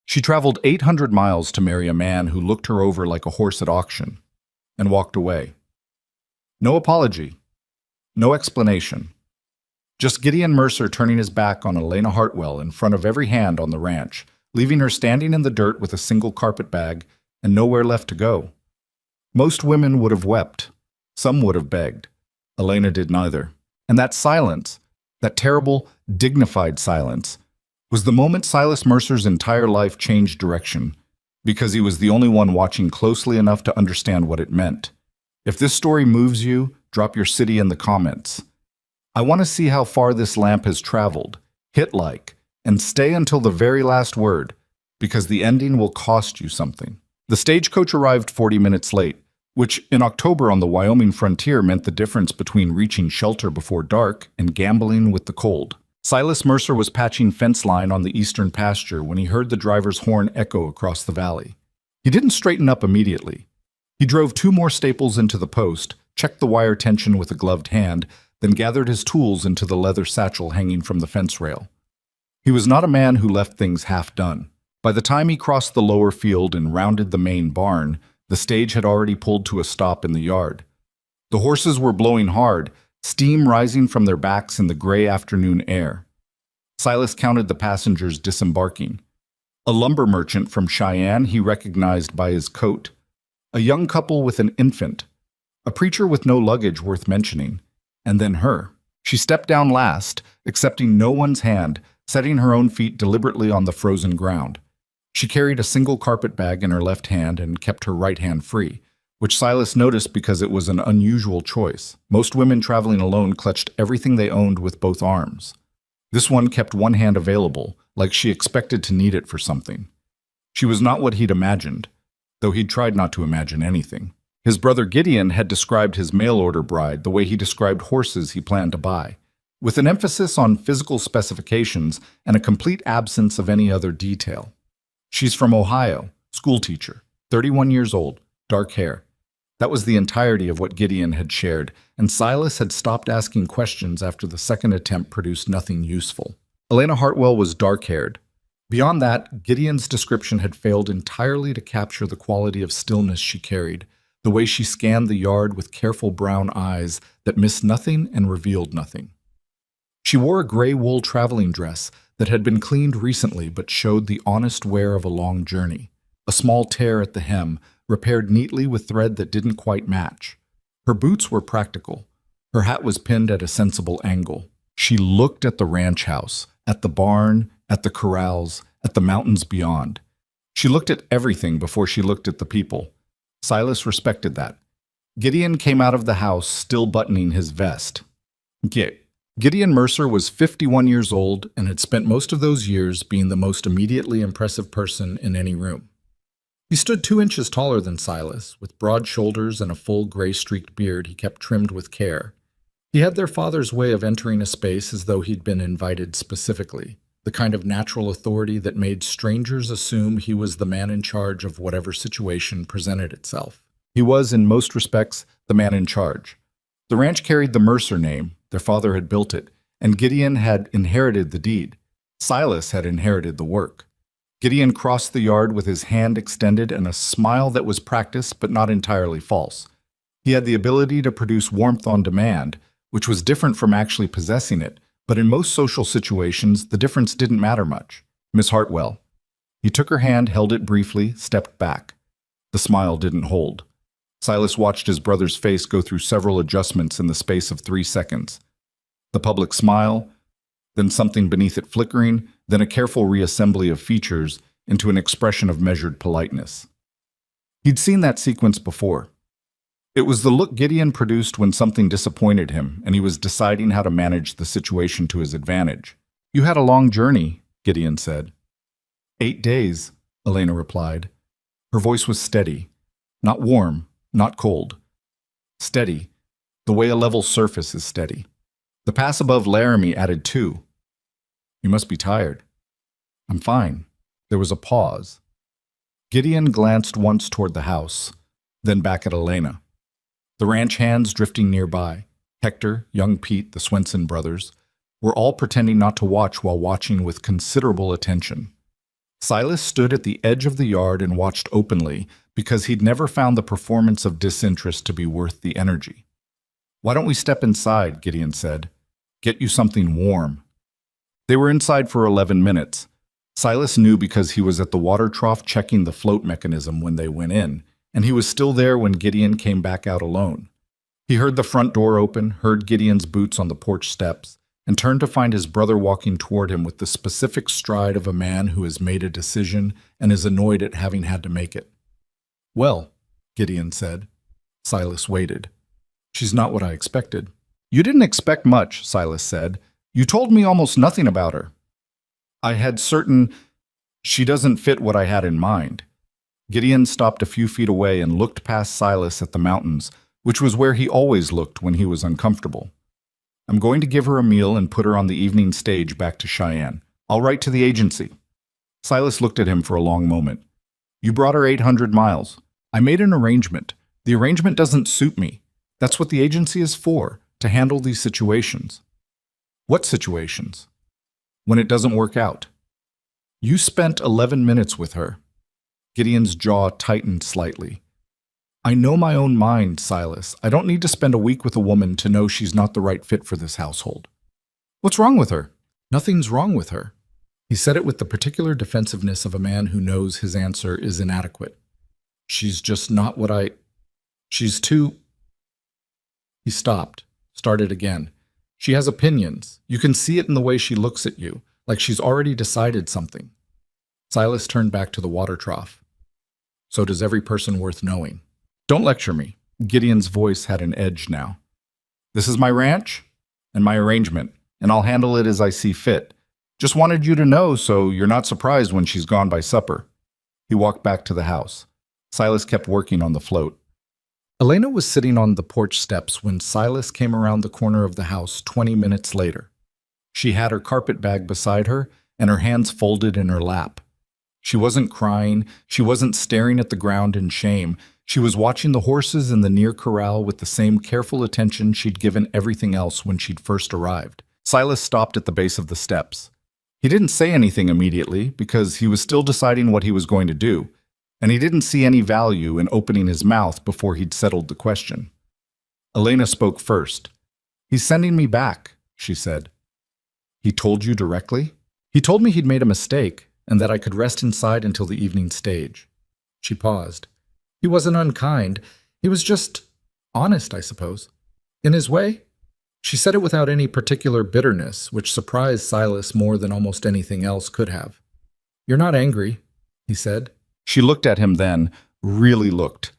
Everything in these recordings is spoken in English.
She traveled 800 miles to marry a man who looked her over like a horse at auction and walked away. No apology, no explanation. Just Gideon Mercer turning his back on Elena Hartwell in front of every hand on the ranch, leaving her standing in the dirt with a single carpet bag and nowhere left to go. Most women would have wept. Some would have begged. Elena did neither. And that silence, that terrible, dignified silence, was the moment Silas Mercer's entire life changed direction, because he was the only one watching closely enough to understand what it meant. If this story moves you, drop your city in the comments. I want to see how far this lamp has traveled. Hit like, and stay until the very last word, because the ending will cost you something. The stagecoach arrived 40 minutes late, which in October on the Wyoming frontier meant the difference between reaching shelter before dark and gambling with the cold. Silas Mercer was patching fence line on the eastern pasture when he heard the driver's horn echo across the valley. He didn't straighten up immediately. He drove 2 more staples into the post, checked the wire tension with a gloved hand, then gathered his tools into the leather satchel hanging from the fence rail. He was not a man who left things half done. By the time he crossed the lower field and rounded the main barn, the stage had already pulled to a stop in the yard. The horses were blowing hard, steam rising from their backs in the gray afternoon air. Silas counted the passengers disembarking. A lumber merchant from Cheyenne he recognized by his coat. A young couple with an infant. A preacher with no luggage worth mentioning. And then her. She stepped down last, accepting no one's hand, setting her own feet deliberately on the frozen ground. She carried a single carpet bag in her left hand and kept her right hand free, which Silas noticed because it was an unusual choice. Most women traveling alone clutched everything they owned with both arms. This one kept one hand available, like she expected to need it for something. She was not what he'd imagined, though he'd tried not to imagine anything. His brother Gideon had described his mail-order bride the way he described horses he planned to buy, with an emphasis on physical specifications and a complete absence of any other detail. She's from Ohio, schoolteacher, 31 years old, dark hair. That was the entirety of what Gideon had shared, and Silas had stopped asking questions after the second attempt produced nothing useful. Elena Hartwell was dark-haired. Beyond that, Gideon's description had failed entirely to capture the quality of stillness she carried, the way she scanned the yard with careful brown eyes that missed nothing and revealed nothing. She wore a gray wool traveling dress that had been cleaned recently but showed the honest wear of a long journey. A small tear at the hem, repaired neatly with thread that didn't quite match. Her boots were practical. Her hat was pinned at a sensible angle. She looked at the ranch house, at the barn, at the corrals, at the mountains beyond. She looked at everything before she looked at the people. Silas respected that. Gideon came out of the house still buttoning his vest. Gideon Mercer was 51 years old and had spent most of those years being the most immediately impressive person in any room. He stood 2 inches taller than Silas, with broad shoulders and a full gray-streaked beard he kept trimmed with care. He had their father's way of entering a space as though he'd been invited specifically, the kind of natural authority that made strangers assume he was the man in charge of whatever situation presented itself. He was, in most respects, the man in charge. The ranch carried the Mercer name. Their father had built it, and Gideon had inherited the deed. Silas had inherited the work. Gideon crossed the yard with his hand extended and a smile that was practiced but not entirely false. He had the ability to produce warmth on demand, which was different from actually possessing it, but in most social situations, the difference didn't matter much. Miss Hartwell. He took her hand, held it briefly, stepped back. The smile didn't hold. Silas watched his brother's face go through several adjustments in the space of 3 seconds. The public smile, then something beneath it flickering, then a careful reassembly of features into an expression of measured politeness. He'd seen that sequence before. It was the look Gideon produced when something disappointed him, and he was deciding how to manage the situation to his advantage. "You had a long journey," Gideon said. 8 days, Elena replied. Her voice was steady, not warm, not cold. Steady, the way a level surface is steady. The pass above Laramie added 2. "You must be tired." "I'm fine." There was a pause. Gideon glanced once toward the house, then back at Elena. The ranch hands drifting nearby, Hector, young Pete, the Swenson brothers, were all pretending not to watch while watching with considerable attention. Silas stood at the edge of the yard and watched openly because he'd never found the performance of disinterest to be worth the energy. "Why don't we step inside?" Gideon said. "Get you something warm." They were inside for 11 minutes. Silas knew because he was at the water trough checking the float mechanism when they went in, and he was still there when Gideon came back out alone. He heard the front door open, heard Gideon's boots on the porch steps, and turned to find his brother walking toward him with the specific stride of a man who has made a decision and is annoyed at having had to make it. "Well," Gideon said. Silas waited. "She's not what I expected." "You didn't expect much," Silas said. "You told me almost nothing about her." "I had certain... She doesn't fit what I had in mind." Gideon stopped a few feet away and looked past Silas at the mountains, which was where he always looked when he was uncomfortable. "I'm going to give her a meal and put her on the evening stage back to Cheyenne. I'll write to the agency." Silas looked at him for a long moment. "You brought her 800 miles. I made an arrangement. The arrangement doesn't suit me. That's what the agency is for, to handle these situations." "What situations?" "When it doesn't work out." "You spent 11 minutes with her." Gideon's jaw tightened slightly. "I know my own mind, Silas. I don't need to spend a week with a woman to know she's not the right fit for this household." "What's wrong with her?" "Nothing's wrong with her." He said it with the particular defensiveness of a man who knows his answer is inadequate. "She's just not what I... She's too..." He stopped, started again. "She has opinions. You can see it in the way she looks at you, like she's already decided something." Silas turned back to the water trough. "So does every person worth knowing." "Don't lecture me." Gideon's voice had an edge now. "This is my ranch and my arrangement, and I'll handle it as I see fit. Just wanted you to know so you're not surprised when she's gone by supper." He walked back to the house. Silas kept working on the float. Elena was sitting on the porch steps when Silas came around the corner of the house 20 minutes later. She had her carpet bag beside her and her hands folded in her lap. She wasn't crying. She wasn't staring at the ground in shame. She was watching the horses in the near corral with the same careful attention she'd given everything else when she'd first arrived. Silas stopped at the base of the steps. He didn't say anything immediately because he was still deciding what he was going to do, and he didn't see any value in opening his mouth before he'd settled the question. Elena spoke first. "He's sending me back," she said. "He told you directly?" "He told me he'd made a mistake and that I could rest inside until the evening stage." She paused. "He wasn't unkind. He was just honest, I suppose. In his way." She said it without any particular bitterness, which surprised Silas more than almost anything else could have. "You're not angry," he said. She looked at him then, really looked,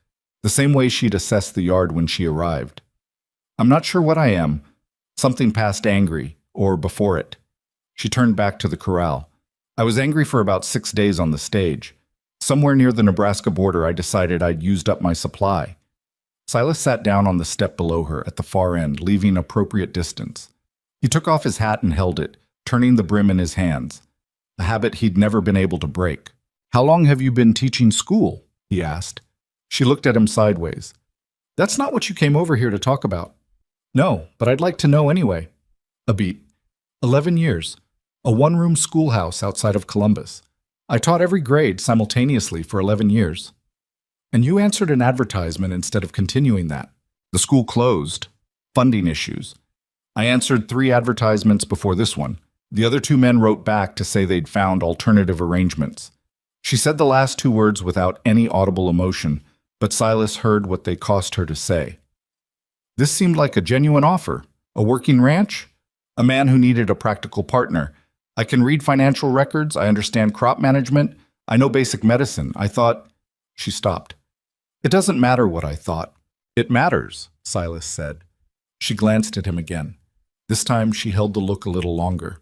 the same way she'd assessed the yard when she arrived. "I'm not sure what I am. Something past angry, or before it." She turned back to the corral. "I was angry for about 6 days on the stage. Somewhere near the Nebraska border, I decided I'd used up my supply." Silas sat down on the step below her at the far end, leaving appropriate distance. He took off his hat and held it, turning the brim in his hands, a habit he'd never been able to break. "How long have you been teaching school?" he asked. She looked at him sideways. "That's not what you came over here to talk about." "No, but I'd like to know anyway." "A beat. 11 years. A one-room schoolhouse outside of Columbus. I taught every grade simultaneously for 11 years. And you answered an advertisement instead of continuing that. The school closed. Funding issues. I answered 3 advertisements before this one. The other 2 men wrote back to say they'd found alternative arrangements." She said the last 2 words without any audible emotion, but Silas heard what they cost her to say. This seemed like a genuine offer. A working ranch? A man who needed a practical partner. "I can read financial records. I understand crop management. I know basic medicine. I thought..." She stopped. "It doesn't matter what I thought." "It matters," Silas said. She glanced at him again. This time she held the look a little longer.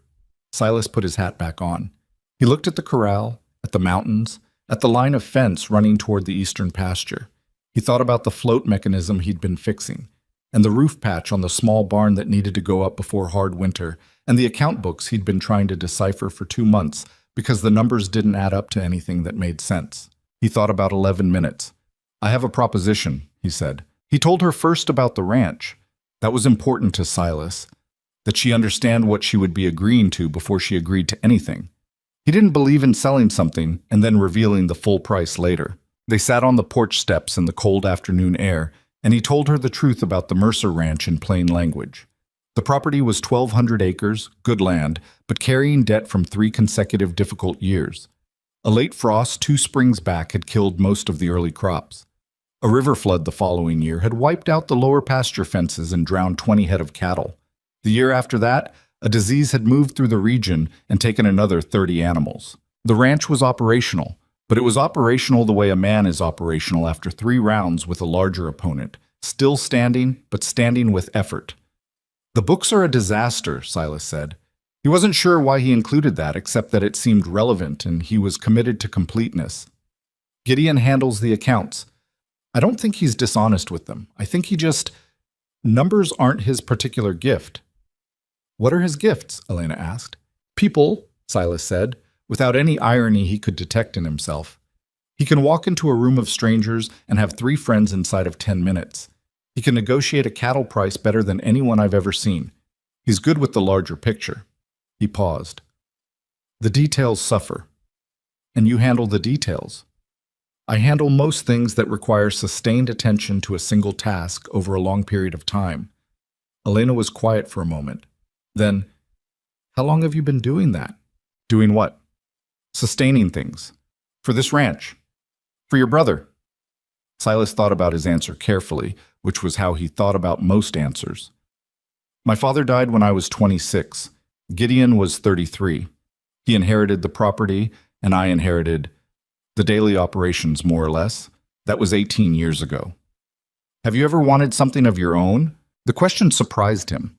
Silas put his hat back on. He looked at the corral, at the mountains, at the line of fence running toward the eastern pasture. He thought about the float mechanism he'd been fixing, and the roof patch on the small barn that needed to go up before hard winter, and the account books he'd been trying to decipher for 2 months because the numbers didn't add up to anything that made sense. He thought about 11 minutes. "I have a proposition," he said. He told her first about the ranch. That was important to Silas, that she understand what she would be agreeing to before she agreed to anything. He didn't believe in selling something and then revealing the full price later. They sat on the porch steps in the cold afternoon air, and he told her the truth about the Mercer Ranch in plain language. The property was 1,200 acres, good land, but carrying debt from 3 consecutive difficult years. A late frost 2 springs back had killed most of the early crops. A river flood the following year had wiped out the lower pasture fences and drowned 20 head of cattle. The year after that, a disease had moved through the region and taken another 30 animals. The ranch was operational, but it was operational the way a man is operational after 3 rounds with a larger opponent, still standing, but standing with effort. The books are a disaster, Silas said. He wasn't sure why he included that, except that it seemed relevant and he was committed to completeness. Gideon handles the accounts. I don't think he's dishonest with them. I think numbers aren't his particular gift. What are his gifts? Elena asked. People, Silas said, without any irony he could detect in himself. He can walk into a room of strangers and have 3 friends inside of 10 minutes. He can negotiate a cattle price better than anyone I've ever seen. He's good with the larger picture. He paused. The details suffer. And you handle the details. I handle most things that require sustained attention to a single task over a long period of time. Elena was quiet for a moment. Then, how long have you been doing that? Doing what? Sustaining things. For this ranch. For your brother. Silas thought about his answer carefully, which was how he thought about most answers. My father died when I was 26. Gideon was 33. He inherited the property, and I inherited the daily operations, more or less. That was 18 years ago. Have you ever wanted something of your own? The question surprised him.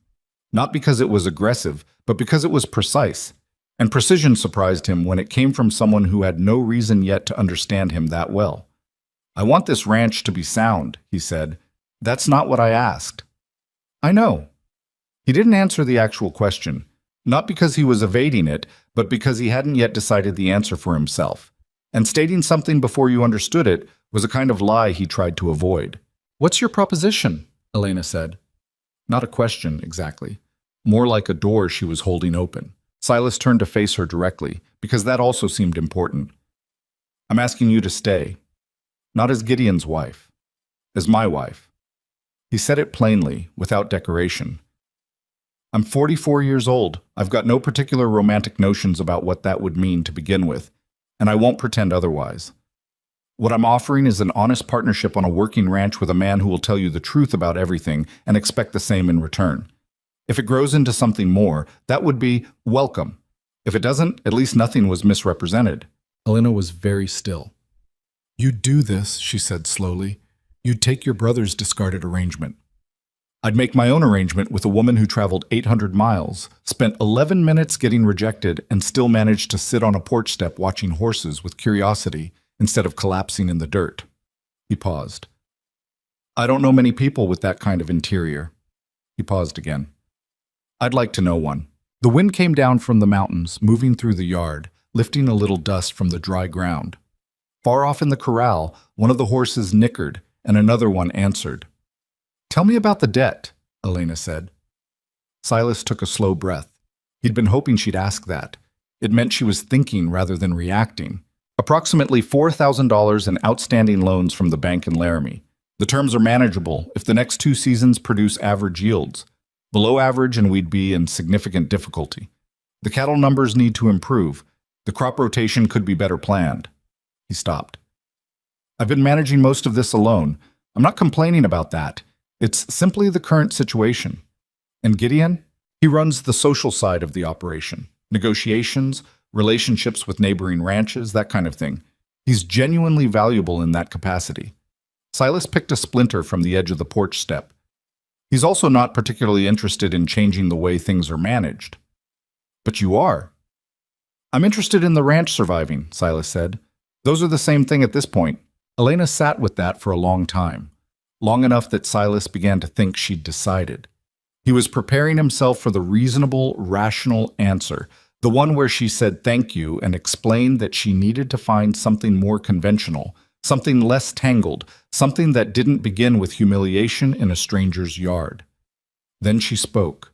Not because it was aggressive, but because it was precise. And precision surprised him when it came from someone who had no reason yet to understand him that well. I want this ranch to be sound, he said. That's not what I asked. I know. He didn't answer the actual question, not because he was evading it, but because he hadn't yet decided the answer for himself. And stating something before you understood it was a kind of lie he tried to avoid. What's your proposition? Elena said. Not a question, exactly. More like a door she was holding open. Silas turned to face her directly, because that also seemed important. I'm asking you to stay. Not as Gideon's wife. As my wife. He said it plainly, without decoration. I'm 44 years old. I've got no particular romantic notions about what that would mean to begin with, and I won't pretend otherwise. What I'm offering is an honest partnership on a working ranch with a man who will tell you the truth about everything and expect the same in return. If it grows into something more, that would be welcome. If it doesn't, at least nothing was misrepresented. Elena was very still. You'd do this, she said slowly. You'd take your brother's discarded arrangement. I'd make my own arrangement with a woman who traveled 800 miles, spent 11 minutes getting rejected, and still managed to sit on a porch step watching horses with curiosity instead of collapsing in the dirt. He paused. I don't know many people with that kind of interior. He paused again. I'd like to know one. The wind came down from the mountains, moving through the yard, lifting a little dust from the dry ground. Far off in the corral, one of the horses nickered, and another one answered. Tell me about the debt, Elena said. Silas took a slow breath. He'd been hoping she'd ask that. It meant she was thinking rather than reacting. Approximately $4,000 in outstanding loans from the bank in Laramie. The terms are manageable if the next 2 seasons produce average yields. Below average and we'd be in significant difficulty. The cattle numbers need to improve. The crop rotation could be better planned. He stopped. I've been managing most of this alone. I'm not complaining about that. It's simply the current situation. And Gideon? He runs the social side of the operation. Negotiations, relationships with neighboring ranches, that kind of thing. He's genuinely valuable in that capacity. Silas picked a splinter from the edge of the porch step. He's also not particularly interested in changing the way things are managed. But you are. I'm interested in the ranch surviving, Silas said. Those are the same thing at this point. Elena sat with that for a long time. Long enough that Silas began to think she'd decided. He was preparing himself for the reasonable, rational answer, the one where she said thank you and explained that she needed to find something more conventional, something less tangled, something that didn't begin with humiliation in a stranger's yard. Then she spoke.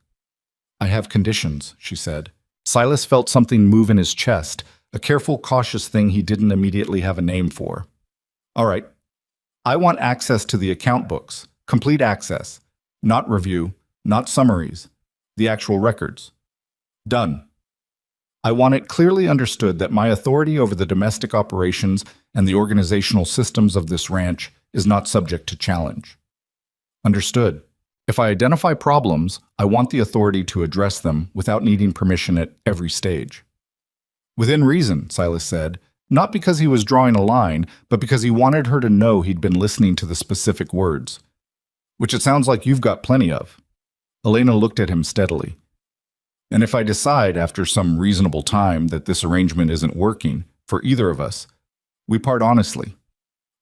I have conditions, she said. Silas felt something move in his chest, a careful, cautious thing he didn't immediately have a name for. All right, I want access to the account books, complete access, not review, not summaries, the actual records. Done. I want it clearly understood that my authority over the domestic operations and the organizational systems of this ranch is not subject to challenge. Understood. If I identify problems, I want the authority to address them without needing permission at every stage. Within reason, Silas said, not because he was drawing a line, but because he wanted her to know he'd been listening to the specific words. Which it sounds like you've got plenty of. Elena looked at him steadily. And if I decide after some reasonable time that this arrangement isn't working for either of us, we part honestly.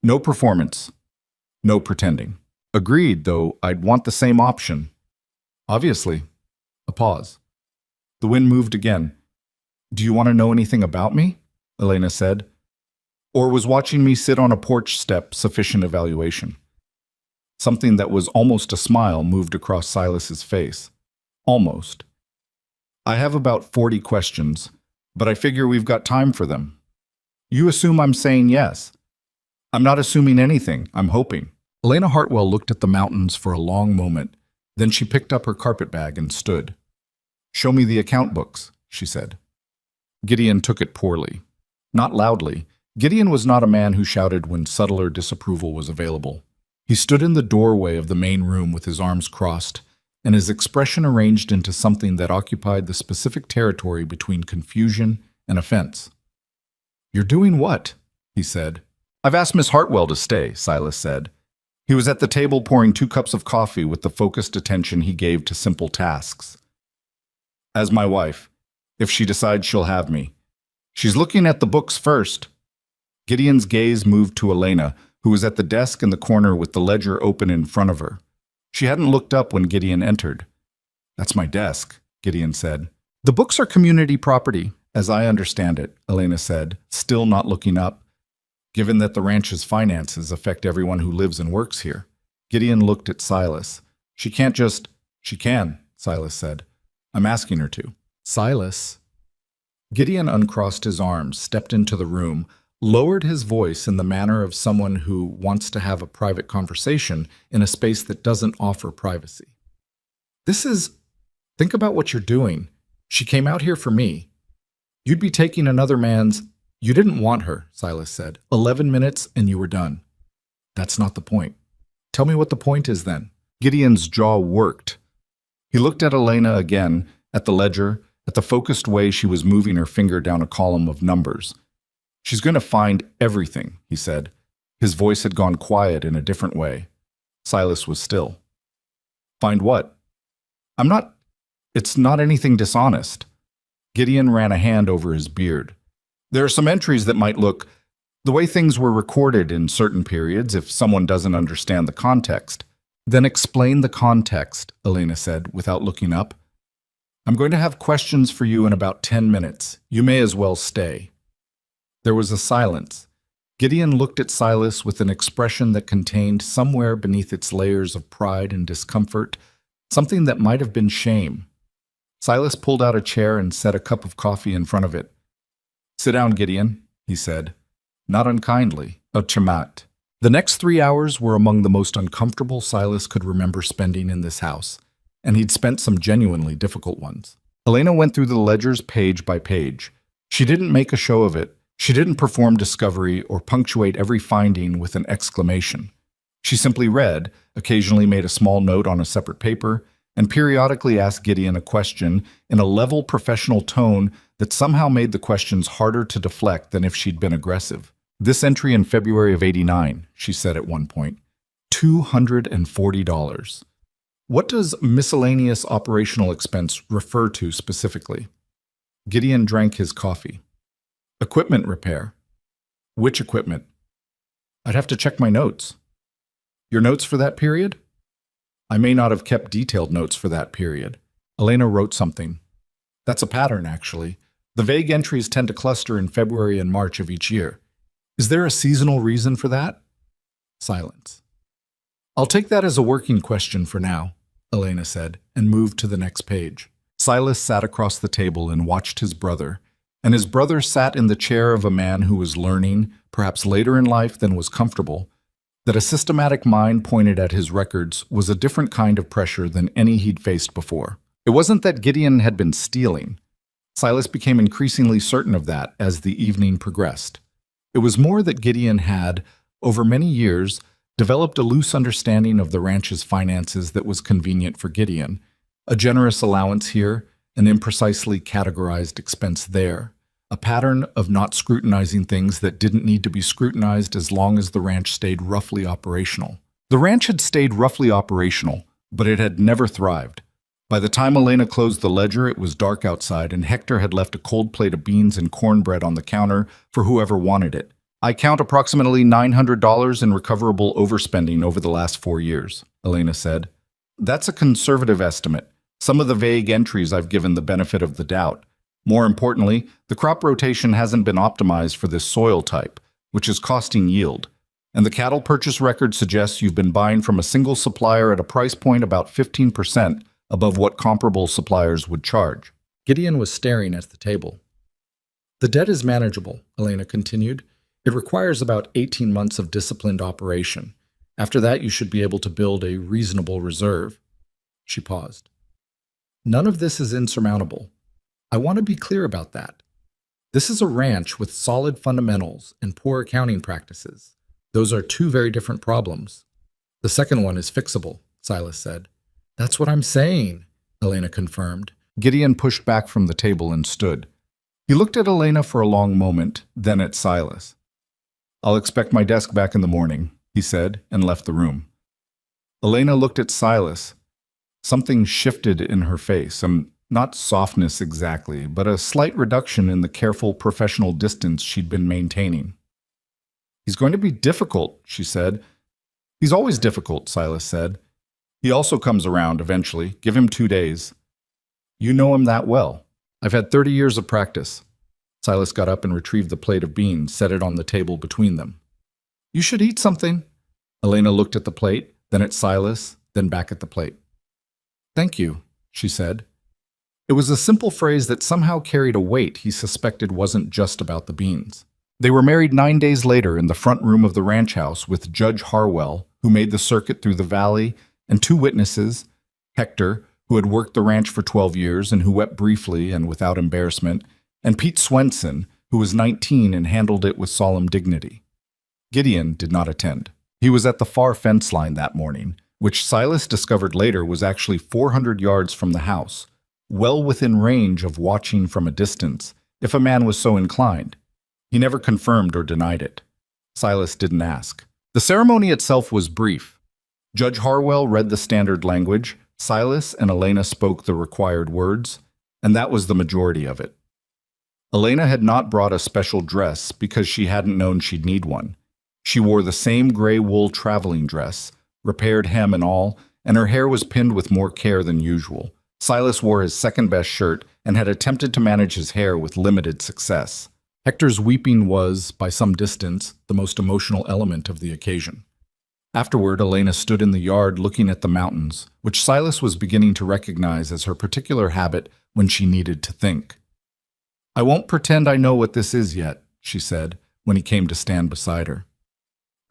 No performance. No pretending. Agreed, though I'd want the same option. Obviously. A pause. The wind moved again. Do you want to know anything about me? Elena said. Or was watching me sit on a porch step sufficient evaluation? Something that was almost a smile moved across Silas's face. Almost. I have about 40 questions, but I figure we've got time for them. You assume I'm saying yes. I'm not assuming anything, I'm hoping. Elena Hartwell looked at the mountains for a long moment. Then she picked up her carpet bag and stood. Show me the account books, she said. Gideon took it poorly. Not loudly. Gideon was not a man who shouted when subtler disapproval was available. He stood in the doorway of the main room with his arms crossed, and his expression arranged into something that occupied the specific territory between confusion and offense. You're doing what? He said. I've asked Miss Hartwell to stay, Silas said. He was at the table pouring 2 cups of coffee with the focused attention he gave to simple tasks. As my wife, if she decides she'll have me. She's looking at the books first. Gideon's gaze moved to Elena, who was at the desk in the corner with the ledger open in front of her. She hadn't looked up when Gideon entered. That's my desk, Gideon said. The books are community property, as I understand it, Elena said, still not looking up. Given that the ranch's finances affect everyone who lives and works here. Gideon looked at Silas. She can't just... She can, Silas said. I'm asking her to. Silas. Gideon uncrossed his arms, stepped into the room, lowered his voice in the manner of someone who wants to have a private conversation in a space that doesn't offer privacy. Think about what you're doing. She came out here for me. You'd be taking another man's... You didn't want her, Silas said. 11 minutes and you were done. That's not the point. Tell me what the point is then. Gideon's jaw worked. He looked at Elena again, at the ledger, at the focused way she was moving her finger down a column of numbers. She's going to find everything, he said. His voice had gone quiet in a different way. Silas was still. Find what? It's not anything dishonest. Gideon ran a hand over his beard. There are some entries that might look the way things were recorded in certain periods if someone doesn't understand the context. Then explain the context, Elena said, without looking up. I'm going to have questions for you in about 10 minutes. You may as well stay. There was a silence. Gideon looked at Silas with an expression that contained somewhere beneath its layers of pride and discomfort, something that might have been shame. Silas pulled out a chair and set a cup of coffee in front of it. Sit down, Gideon, he said, not unkindly, a chamat. The next 3 hours were among the most uncomfortable Silas could remember spending in this house, and he'd spent some genuinely difficult ones. Elena went through the ledgers page by page. She didn't make a show of it. She didn't perform discovery or punctuate every finding with an exclamation. She simply read, occasionally made a small note on a separate paper, and periodically asked Gideon a question in a level professional tone that somehow made the questions harder to deflect than if she'd been aggressive. This entry in February of '89, she said at one point, $240. What does miscellaneous operational expense refer to specifically? Gideon drank his coffee. Equipment repair. Which equipment? I'd have to check my notes. Your notes for that period? I may not have kept detailed notes for that period. Elena wrote something. That's a pattern, actually. The vague entries tend to cluster in February and March of each year. Is there a seasonal reason for that? Silence. I'll take that as a working question for now, Elena said, and moved to the next page. Silas sat across the table and watched his brother. and his brother sat in the chair of a man who was learning, perhaps later in life than was comfortable, that a systematic mind pointed at his records was a different kind of pressure than any he'd faced before. It wasn't that Gideon had been stealing. Silas became increasingly certain of that as the evening progressed. It was more that Gideon had, over many years, developed a loose understanding of the ranch's finances that was convenient for Gideon, a generous allowance here, an imprecisely categorized expense there, a pattern of not scrutinizing things that didn't need to be scrutinized as long as the ranch stayed roughly operational. The ranch had stayed roughly operational, but it had never thrived. By the time Elena closed the ledger, it was dark outside, and Hector had left a cold plate of beans and cornbread on the counter for whoever wanted it. I count approximately $900 in recoverable overspending over the last 4 years, Elena said. That's a conservative estimate. Some of the vague entries I've given the benefit of the doubt. More importantly, the crop rotation hasn't been optimized for this soil type, which is costing yield. And the cattle purchase record suggests you've been buying from a single supplier at a price point about 15% above what comparable suppliers would charge. Gideon was staring at the table. The debt is manageable, Elena continued. It requires about 18 months of disciplined operation. After that, you should be able to build a reasonable reserve. She paused. None of this is insurmountable. I want to be clear about that. This is a ranch with solid fundamentals and poor accounting practices. Those are two very different problems. The second one is fixable, Silas said. That's what I'm saying, Elena confirmed. Gideon pushed back from the table and stood. He looked at Elena for a long moment, then at Silas. I'll expect my desk back in the morning, he said, and left the room. Elena looked at Silas. Something shifted in her face, not softness exactly, but a slight reduction in the careful professional distance she'd been maintaining. He's going to be difficult, she said. He's always difficult, Silas said. He also comes around eventually. Give him 2 days. You know him that well. I've had 30 years of practice. Silas got up and retrieved the plate of beans, set it on the table between them. You should eat something. Elena looked at the plate, then at Silas, then back at the plate. Thank you, she said. It was a simple phrase that somehow carried a weight he suspected wasn't just about the beans. They were married 9 days later in the front room of the ranch house with Judge Harwell, who made the circuit through the valley, and 2 witnesses, Hector, who had worked the ranch for 12 years and who wept briefly and without embarrassment, and Pete Swenson, who was 19 and handled it with solemn dignity. Gideon did not attend. He was at the far fence line that morning, which Silas discovered later was actually 400 yards from the house, well within range of watching from a distance, if a man was so inclined. He never confirmed or denied it. Silas didn't ask. The ceremony itself was brief. Judge Harwell read the standard language, Silas and Elena spoke the required words, and that was the majority of it. Elena had not brought a special dress because she hadn't known she'd need one. She wore the same gray wool traveling dress, repaired hem and all, and her hair was pinned with more care than usual. Silas wore his second-best shirt and had attempted to manage his hair with limited success. Hector's weeping was, by some distance, the most emotional element of the occasion. Afterward, Elena stood in the yard looking at the mountains, which Silas was beginning to recognize as her particular habit when she needed to think. I won't pretend I know what this is yet, she said, when he came to stand beside her.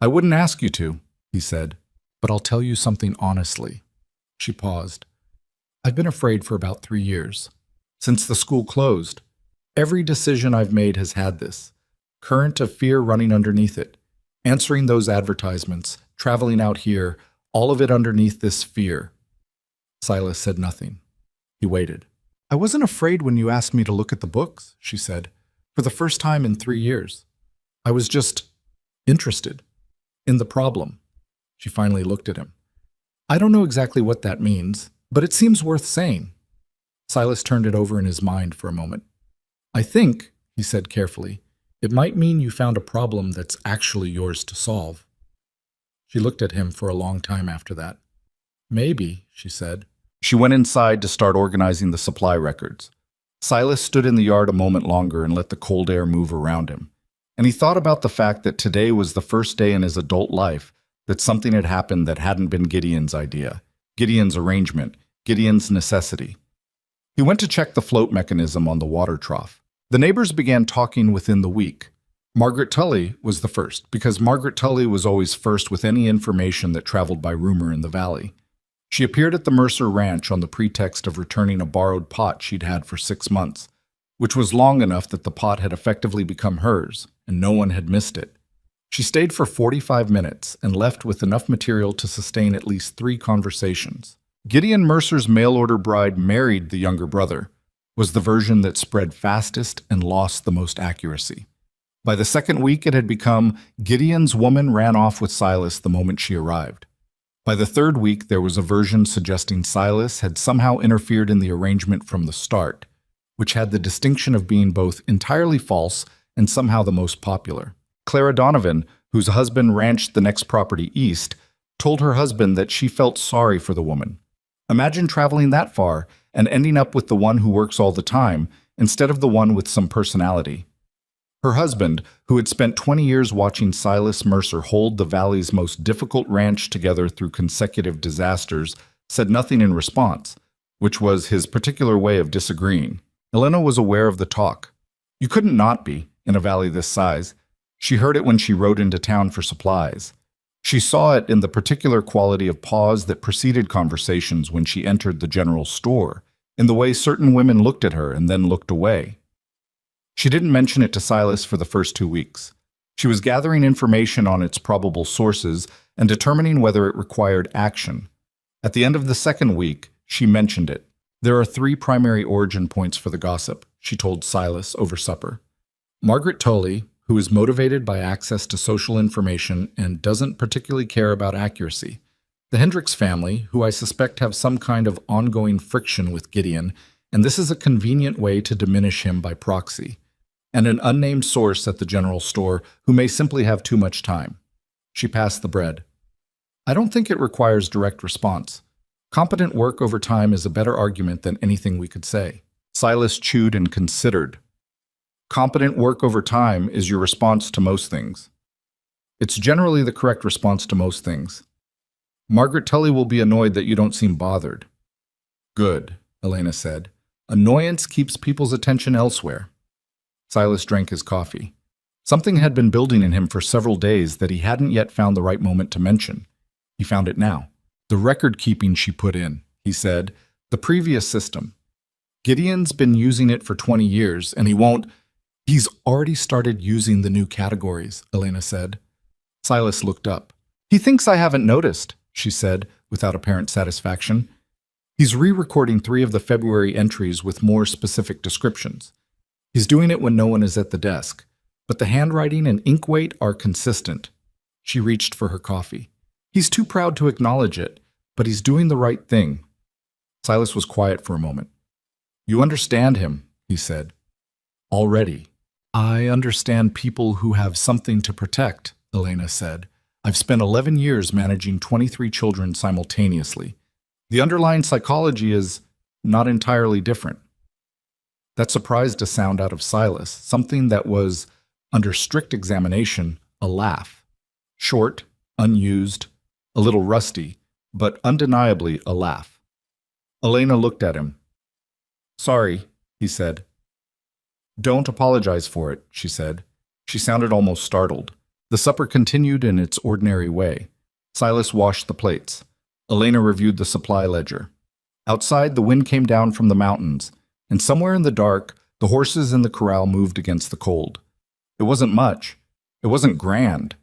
I wouldn't ask you to, he said, but I'll tell you something honestly. She paused. I've been afraid for about 3 years. Since the school closed, every decision I've made has had this current of fear running underneath it. Answering those advertisements, traveling out here, all of it underneath this fear. Silas said nothing. He waited. I wasn't afraid when you asked me to look at the books, she said, for the first time in 3 years. I was just interested in the problem. She finally looked at him. I don't know exactly what that means, but it seems worth saying. Silas turned it over in his mind for a moment. I think, he said carefully, it might mean you found a problem that's actually yours to solve. She looked at him for a long time after that. Maybe, she said. She went inside to start organizing the supply records. Silas stood in the yard a moment longer and let the cold air move around him. And he thought about the fact that today was the first day in his adult life that something had happened that hadn't been Gideon's idea, Gideon's arrangement, Gideon's necessity. He went to check the float mechanism on the water trough. The neighbors began talking within the week. Margaret Tully was the first, because Margaret Tully was always first with any information that traveled by rumor in the valley. She appeared at the Mercer Ranch on the pretext of returning a borrowed pot she'd had for 6 months, which was long enough that the pot had effectively become hers, and no one had missed it. She stayed for 45 minutes and left with enough material to sustain at least 3 conversations. Gideon Mercer's mail-order bride married the younger brother was the version that spread fastest and lost the most accuracy. By the second week, it had become Gideon's woman ran off with Silas the moment she arrived. By the third week, there was a version suggesting Silas had somehow interfered in the arrangement from the start, which had the distinction of being both entirely false and somehow the most popular. Clara Donovan, whose husband ranched the next property east, told her husband that she felt sorry for the woman. Imagine traveling that far and ending up with the one who works all the time instead of the one with some personality. Her husband, who had spent 20 years watching Silas Mercer hold the valley's most difficult ranch together through consecutive disasters, said nothing in response, which was his particular way of disagreeing. Elena was aware of the talk. You couldn't not be, in a valley this size. She heard it when she rode into town for supplies. She saw it in the particular quality of pause that preceded conversations when she entered the general store, in the way certain women looked at her and then looked away. She didn't mention it to Silas for the first 2 weeks. She was gathering information on its probable sources and determining whether it required action. At the end of the second week, she mentioned it. There are 3 primary origin points for the gossip, she told Silas over supper. Margaret Tully, who is motivated by access to social information and doesn't particularly care about accuracy. The Hendricks family, who I suspect have some kind of ongoing friction with Gideon, and this is a convenient way to diminish him by proxy. And an unnamed source at the general store who may simply have too much time. She passed the bread. I don't think it requires direct response. Competent work over time is a better argument than anything we could say. Silas chewed and considered. Competent work over time is your response to most things. It's generally the correct response to most things. Margaret Tully will be annoyed that you don't seem bothered. Good, Elena said. Annoyance keeps people's attention elsewhere. Silas drank his coffee. Something had been building in him for several days that he hadn't yet found the right moment to mention. He found it now. The record-keeping she put in, he said. The previous system. Gideon's been using it for 20 years, and he won't. He's already started using the new categories, Elena said. Silas looked up. He thinks I haven't noticed, she said, without apparent satisfaction. He's re-recording 3 of the February entries with more specific descriptions. He's doing it when no one is at the desk, but the handwriting and ink weight are consistent. She reached for her coffee. He's too proud to acknowledge it, but he's doing the right thing. Silas was quiet for a moment. You understand him, he said. Already. I understand people who have something to protect, Elena said. I've spent 11 years managing 23 children simultaneously. The underlying psychology is not entirely different. That surprised a sound out of Silas, something that was, under strict examination, a laugh. Short, unused, a little rusty, but undeniably a laugh. Elena looked at him. Sorry, he said. Don't apologize for it, she said. She sounded almost startled. The supper continued in its ordinary way. Silas washed the plates. Elena reviewed the supply ledger. Outside, the wind came down from the mountains, and somewhere in the dark, the horses in the corral moved against the cold. It wasn't much. It wasn't grand.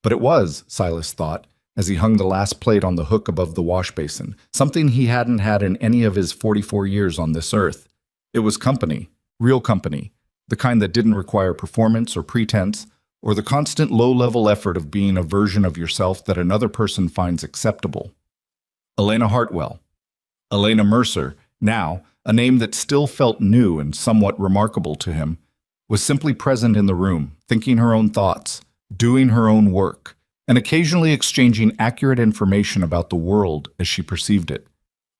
But it was, Silas thought, as he hung the last plate on the hook above the wash basin, something he hadn't had in any of his 44 years on this earth. It was company, real company, the kind that didn't require performance or pretense, or the constant low-level effort of being a version of yourself that another person finds acceptable. Elena Hartwell. Elena Mercer, now, a name that still felt new and somewhat remarkable to him, was simply present in the room, thinking her own thoughts, doing her own work, and occasionally exchanging accurate information about the world as she perceived it.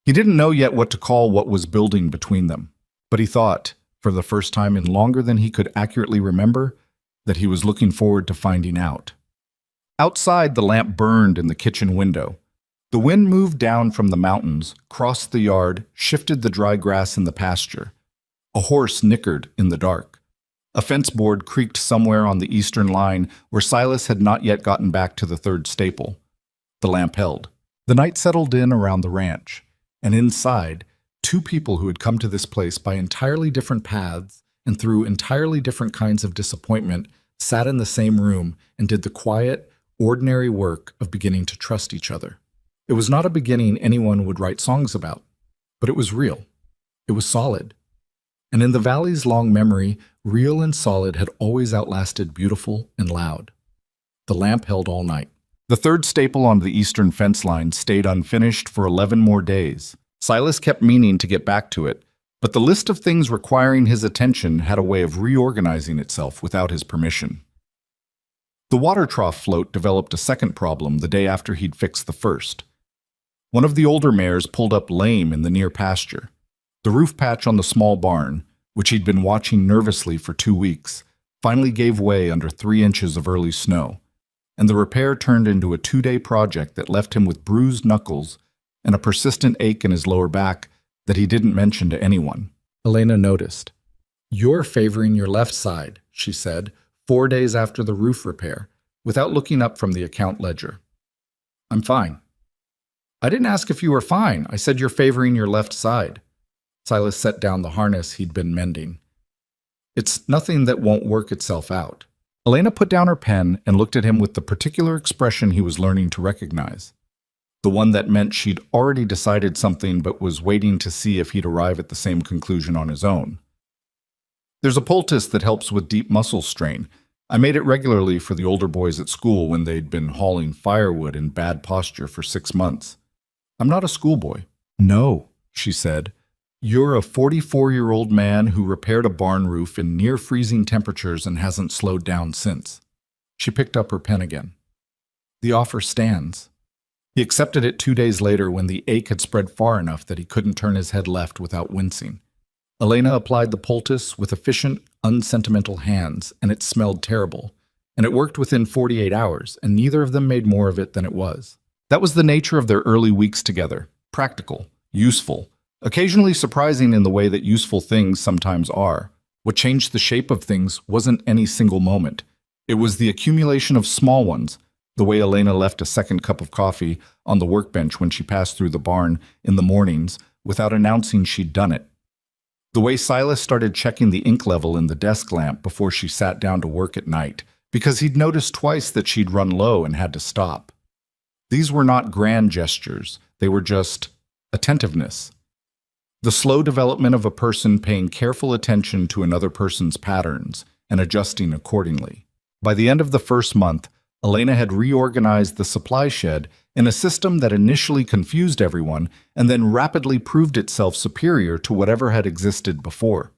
He didn't know yet what to call what was building between them, but he thought, for the first time in longer than he could accurately remember, that he was looking forward to finding out. Outside, the lamp burned in the kitchen window. The wind moved down from the mountains, crossed the yard, shifted the dry grass in the pasture. A horse nickered in the dark. A fence board creaked somewhere on the eastern line where Silas had not yet gotten back to the third staple. The lamp held. The night settled in around the ranch, and inside, two people who had come to this place by entirely different paths and through entirely different kinds of disappointment sat in the same room and did the quiet, ordinary work of beginning to trust each other. It was not a beginning anyone would write songs about, but it was real. It was solid. And in the valley's long memory, real and solid had always outlasted beautiful and loud. The lamp held all night. The third staple on the eastern fence line stayed unfinished for 11 more days. Silas kept meaning to get back to it, but the list of things requiring his attention had a way of reorganizing itself without his permission. The water trough float developed a second problem the day after he'd fixed the first. One of the older mares pulled up lame in the near pasture. The roof patch on the small barn, which he'd been watching nervously for 2 weeks, finally gave way under 3 inches of early snow, and the repair turned into a 2-day project that left him with bruised knuckles and a persistent ache in his lower back that he didn't mention to anyone. Elena noticed. "You're favoring your left side," she said, 4 days after the roof repair, without looking up from the account ledger. "I'm fine." "I didn't ask if you were fine. I said you're favoring your left side." Silas set down the harness he'd been mending. "It's nothing that won't work itself out." Elena put down her pen and looked at him with the particular expression he was learning to recognize. The one that meant she'd already decided something but was waiting to see if he'd arrive at the same conclusion on his own. "There's a poultice that helps with deep muscle strain. I made it regularly for the older boys at school when they'd been hauling firewood in bad posture for 6 months. I'm not a schoolboy." "No," she said. "You're a 44-year-old man who repaired a barn roof in near-freezing temperatures and hasn't slowed down since." She picked up her pen again. "The offer stands." He accepted it 2 days later when the ache had spread far enough that he couldn't turn his head left without wincing. Elena applied the poultice with efficient, unsentimental hands, and it smelled terrible. And it worked within 48 hours, and neither of them made more of it than it was. That was the nature of their early weeks together. Practical, useful, occasionally surprising in the way that useful things sometimes are. What changed the shape of things wasn't any single moment. It was the accumulation of small ones, the way Elena left a second cup of coffee on the workbench when she passed through the barn in the mornings without announcing she'd done it. The way Silas started checking the ink level in the desk lamp before she sat down to work at night, because he'd noticed twice that she'd run low and had to stop. These were not grand gestures, they were just attentiveness. The slow development of a person paying careful attention to another person's patterns and adjusting accordingly. By the end of the first month, Elena had reorganized the supply shed in a system that initially confused everyone and then rapidly proved itself superior to whatever had existed before.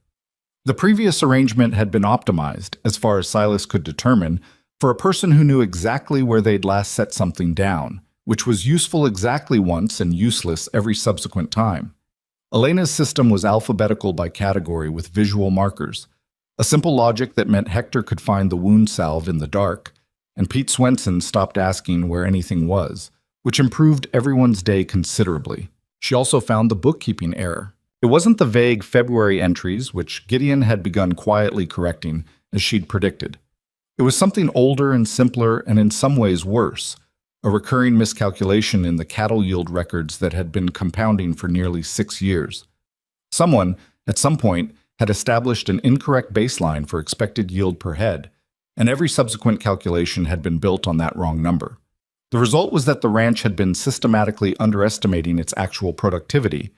The previous arrangement had been optimized, as far as Silas could determine, for a person who knew exactly where they'd last set something down, which was useful exactly once and useless every subsequent time. Elena's system was alphabetical by category with visual markers, a simple logic that meant Hector could find the wound salve in the dark, and Pete Swenson stopped asking where anything was, which improved everyone's day considerably. She also found the bookkeeping error. It wasn't the vague February entries, which Gideon had begun quietly correcting, as she'd predicted. It was something older and simpler and in some ways worse, a recurring miscalculation in the cattle yield records that had been compounding for nearly 6 years. Someone, at some point, had established an incorrect baseline for expected yield per head, and every subsequent calculation had been built on that wrong number. The result was that the ranch had been systematically underestimating its actual productivity,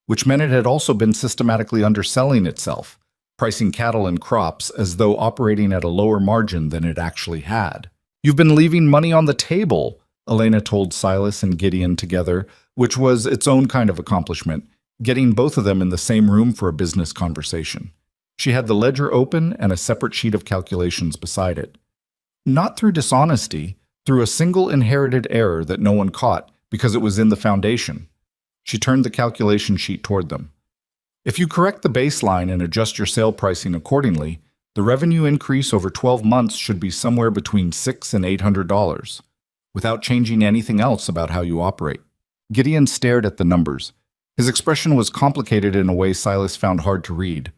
which meant it had also been systematically underselling itself, pricing cattle and crops as though operating at a lower margin than it actually had. "You've been leaving money on the table," Elena told Silas and Gideon together, which was its own kind of accomplishment, getting both of them in the same room for a business conversation. She had the ledger open and a separate sheet of calculations beside it. Not through dishonesty, through a single inherited error that no one caught because it was in the foundation. She turned the calculation sheet toward them. "If you correct the baseline and adjust your sale pricing accordingly, the revenue increase over 12 months should be somewhere between $600 and $800, without changing anything else about how you operate." Gideon stared at the numbers. His expression was complicated in a way Silas found hard to read.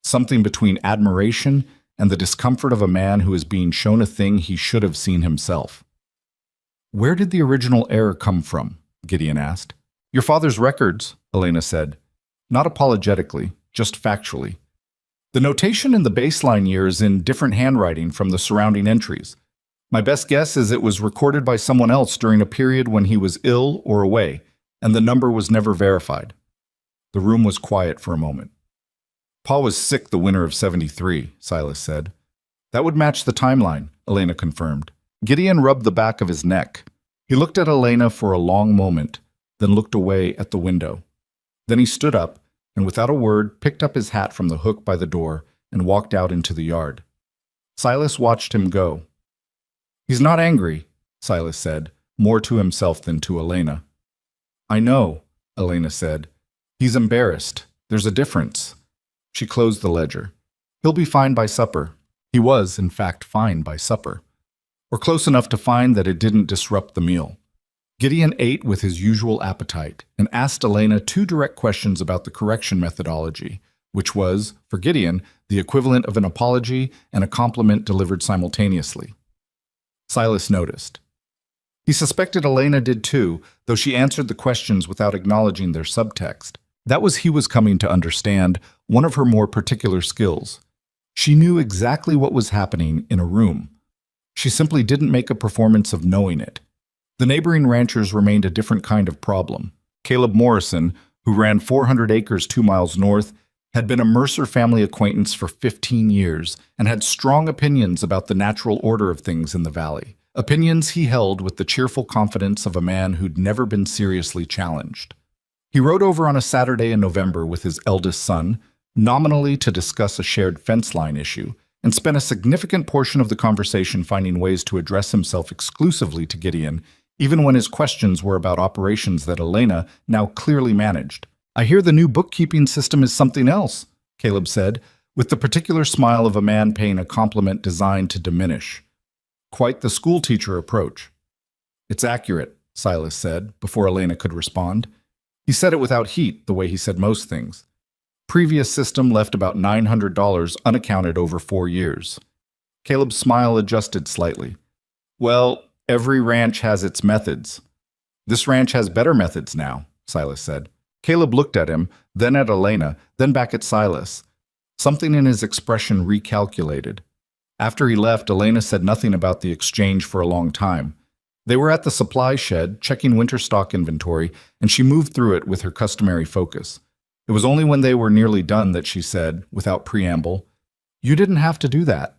Something between admiration and the discomfort of a man who is being shown a thing he should have seen himself. "Where did the original error come from?" Gideon asked. "Your father's records," Elena said. Not apologetically, just factually. "The notation in the baseline year is in different handwriting from the surrounding entries. My best guess is it was recorded by someone else during a period when he was ill or away, and the number was never verified." The room was quiet for a moment. "Pa was sick the winter of '73, Silas said. "That would match the timeline," Elena confirmed. Gideon rubbed the back of his neck. He looked at Elena for a long moment, then looked away at the window. Then he stood up, and without a word, picked up his hat from the hook by the door and walked out into the yard. Silas watched him go. "He's not angry," Silas said, more to himself than to Elena. "I know," Elena said. "He's embarrassed. There's a difference." She closed the ledger. "He'll be fine by supper." He was, in fact, fine by supper. Or close enough to find that it didn't disrupt the meal. Gideon ate with his usual appetite and asked Elena 2 direct questions about the correction methodology, which was, for Gideon, the equivalent of an apology and a compliment delivered simultaneously. Silas noticed. He suspected Elena did too, though she answered the questions without acknowledging their subtext. That was, he was coming to understand, one of her more particular skills. She knew exactly what was happening in a room. She simply didn't make a performance of knowing it. The neighboring ranchers remained a different kind of problem. Caleb Morrison, who ran 400 acres 2 miles north, had been a Mercer family acquaintance for 15 years and had strong opinions about the natural order of things in the valley. Opinions he held with the cheerful confidence of a man who'd never been seriously challenged. He rode over on a Saturday in November with his eldest son, nominally to discuss a shared fence line issue, and spent a significant portion of the conversation finding ways to address himself exclusively to Gideon, even when his questions were about operations that Elena now clearly managed. "I hear the new bookkeeping system is something else," Caleb said, with the particular smile of a man paying a compliment designed to diminish. Quite the schoolteacher approach. "It's accurate," Silas said, before Elena could respond. He said it without heat, the way he said most things. Previous system left about $900 unaccounted over 4 years. Caleb's smile adjusted slightly. "Well, every ranch has its methods. This ranch has better methods now," Silas said. Caleb looked at him, then at Elena, then back at Silas. Something in his expression recalculated. After he left, Elena said nothing about the exchange for a long time. They were at the supply shed, checking winter stock inventory, and she moved through it with her customary focus. It was only when they were nearly done that she said, without preamble, "You didn't have to do that."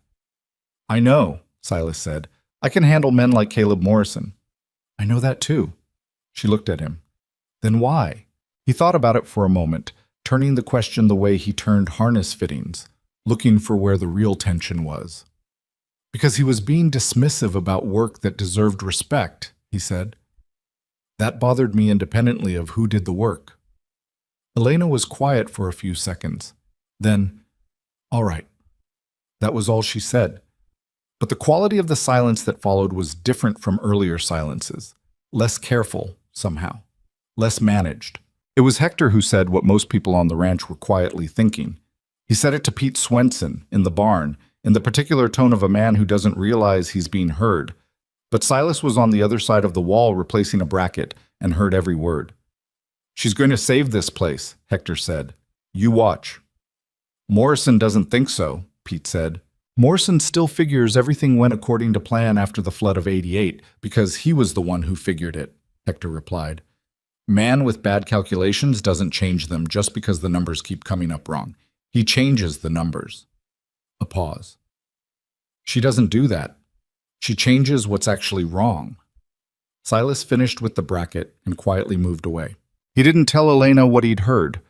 "I know," Silas said. "I can handle men like Caleb Morrison." "I know that too." She looked at him. "Then why?" He thought about it for a moment, turning the question the way he turned harness fittings, looking for where the real tension was. "Because he was being dismissive about work that deserved respect," he said. "That bothered me independently of who did the work." Elena was quiet for a few seconds. Then, "All right." That was all she said. But the quality of the silence that followed was different from earlier silences. Less careful, somehow. Less managed. It was Hector who said what most people on the ranch were quietly thinking. He said it to Pete Swenson, in the barn, in the particular tone of a man who doesn't realize he's being heard. But Silas was on the other side of the wall replacing a bracket and heard every word. "She's going to save this place," Hector said. "You watch." "Morrison doesn't think so," Pete said. "Morrison still figures everything went according to plan after the flood of '88 because he was the one who figured it," Hector replied. "Man with bad calculations doesn't change them just because the numbers keep coming up wrong. He changes the numbers." A pause. "She doesn't do that. She changes what's actually wrong." Silas finished with the bracket and quietly moved away. He didn't tell Elena what he'd heard,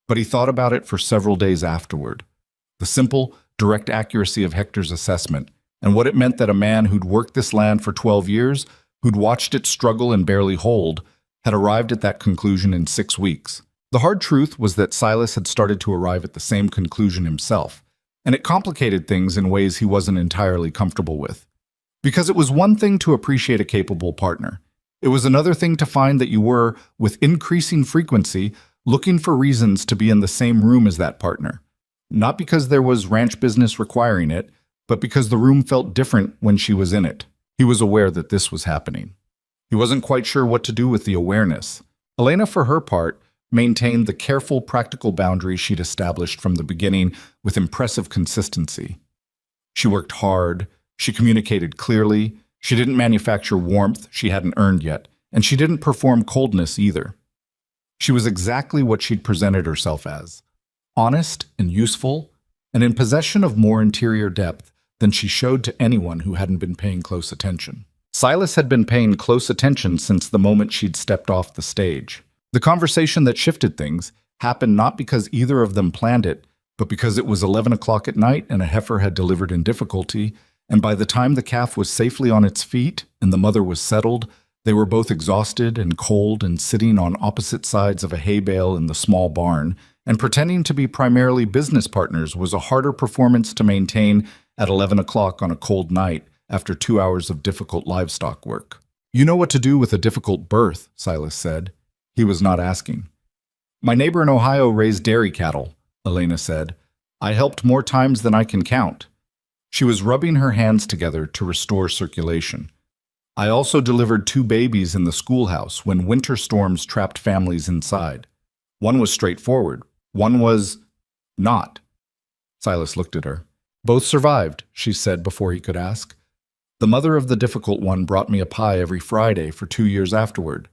but he thought about it for several days afterward. The simple, direct accuracy of Hector's assessment, and what it meant that a man who'd worked this land for 12 years, who'd watched it struggle and barely hold, had arrived at that conclusion in 6 weeks. The hard truth was that Silas had started to arrive at the same conclusion himself, and it complicated things in ways he wasn't entirely comfortable with. Because it was one thing to appreciate a capable partner. It was another thing to find that you were, with increasing frequency, looking for reasons to be in the same room as that partner. Not because there was ranch business requiring it, but because the room felt different when she was in it. He was aware that this was happening. He wasn't quite sure what to do with the awareness. Elena, for her part, maintained the careful, practical boundary she'd established from the beginning with impressive consistency. She worked hard, she communicated clearly, she didn't manufacture warmth she hadn't earned yet, and she didn't perform coldness either. She was exactly what she'd presented herself as, honest and useful, and in possession of more interior depth than she showed to anyone who hadn't been paying close attention. Silas had been paying close attention since the moment she'd stepped off the stage. The conversation that shifted things happened not because either of them planned it, but because it was 11 o'clock at night and a heifer had delivered in difficulty, and by the time the calf was safely on its feet and the mother was settled, they were both exhausted and cold and sitting on opposite sides of a hay bale in the small barn, and pretending to be primarily business partners was a harder performance to maintain at 11 o'clock on a cold night after 2 hours of difficult livestock work. "You know what to do with a difficult birth," Silas said. He was not asking. "My neighbor in Ohio raised dairy cattle," Elena said. "I helped more times than I can count." She was rubbing her hands together to restore circulation. "I also delivered 2 babies in the schoolhouse when winter storms trapped families inside. One was straightforward. One was not." Silas looked at her. "Both survived," she said before he could ask. "The mother of the difficult one brought me a pie every Friday for 2 years afterward."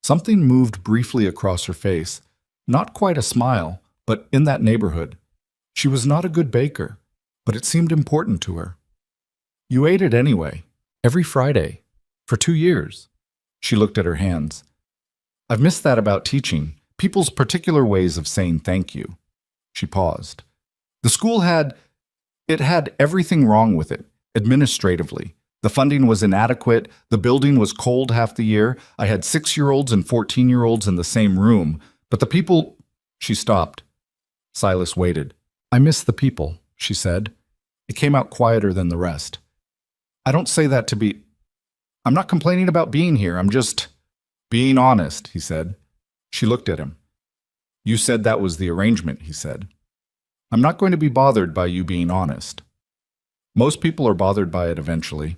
Something moved briefly across her face. Not quite a smile, but in that neighborhood. She was not a good baker, but it seemed important to her. "You ate it anyway, every Friday, for 2 years." She looked at her hands. "I've missed that about teaching, people's particular ways of saying thank you." She paused. "The school had everything wrong with it, administratively. The funding was inadequate, the building was cold half the year, I had 6-year-olds and 14-year-olds in the same room, but the people—" She stopped. Silas waited. "I miss the people," she said. It came out quieter than the rest. "I don't say that to be— I'm not complaining about being here, I'm just being honest," he said. She looked at him. "You said that was the arrangement," he said. "I'm not going to be bothered by you being honest. Most people are bothered by it eventually.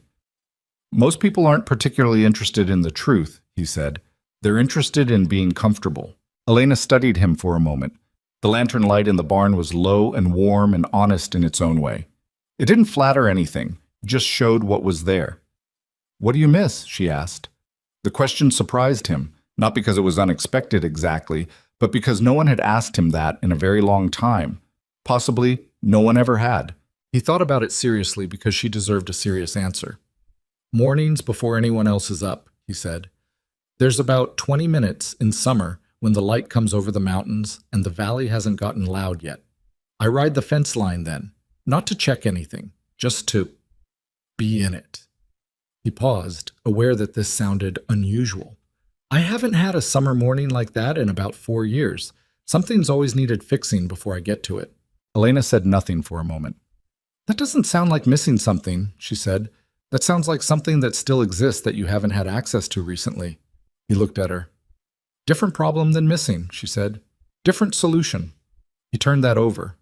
Most people aren't particularly interested in the truth," he said. "They're interested in being comfortable." Elena studied him for a moment. The lantern light in the barn was low and warm and honest in its own way. It didn't flatter anything, just showed what was there. "What do you miss?" she asked. The question surprised him, not because it was unexpected exactly, but because no one had asked him that in a very long time. Possibly no one ever had. He thought about it seriously because she deserved a serious answer. "Mornings before anyone else is up," he said. "There's about 20 minutes in summer when the light comes over the mountains and the valley hasn't gotten loud yet. I ride the fence line then, not to check anything, just to be in it." He paused, aware that this sounded unusual. "I haven't had a summer morning like that in about 4 years. Something's always needed fixing before I get to it." Elena said nothing for a moment. "That doesn't sound like missing something," she said. "That sounds like something that still exists that you haven't had access to recently." He looked at her. "Different problem than missing," she said. "Different solution." He turned that over.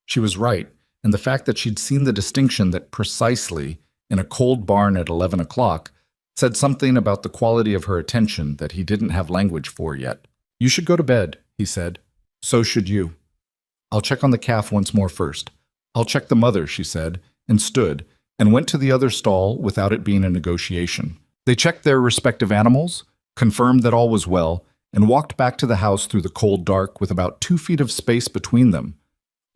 She was right, and the fact that she'd seen the distinction that precisely, in a cold barn at 11 o'clock, said something about the quality of her attention that he didn't have language for yet. "You should go to bed," he said. "So should you." "I'll check on the calf once more first." "I'll check the mother," she said, and stood, and went to the other stall without it being a negotiation. They checked their respective animals, confirmed that all was well, and walked back to the house through the cold dark with about 2 feet of space between them.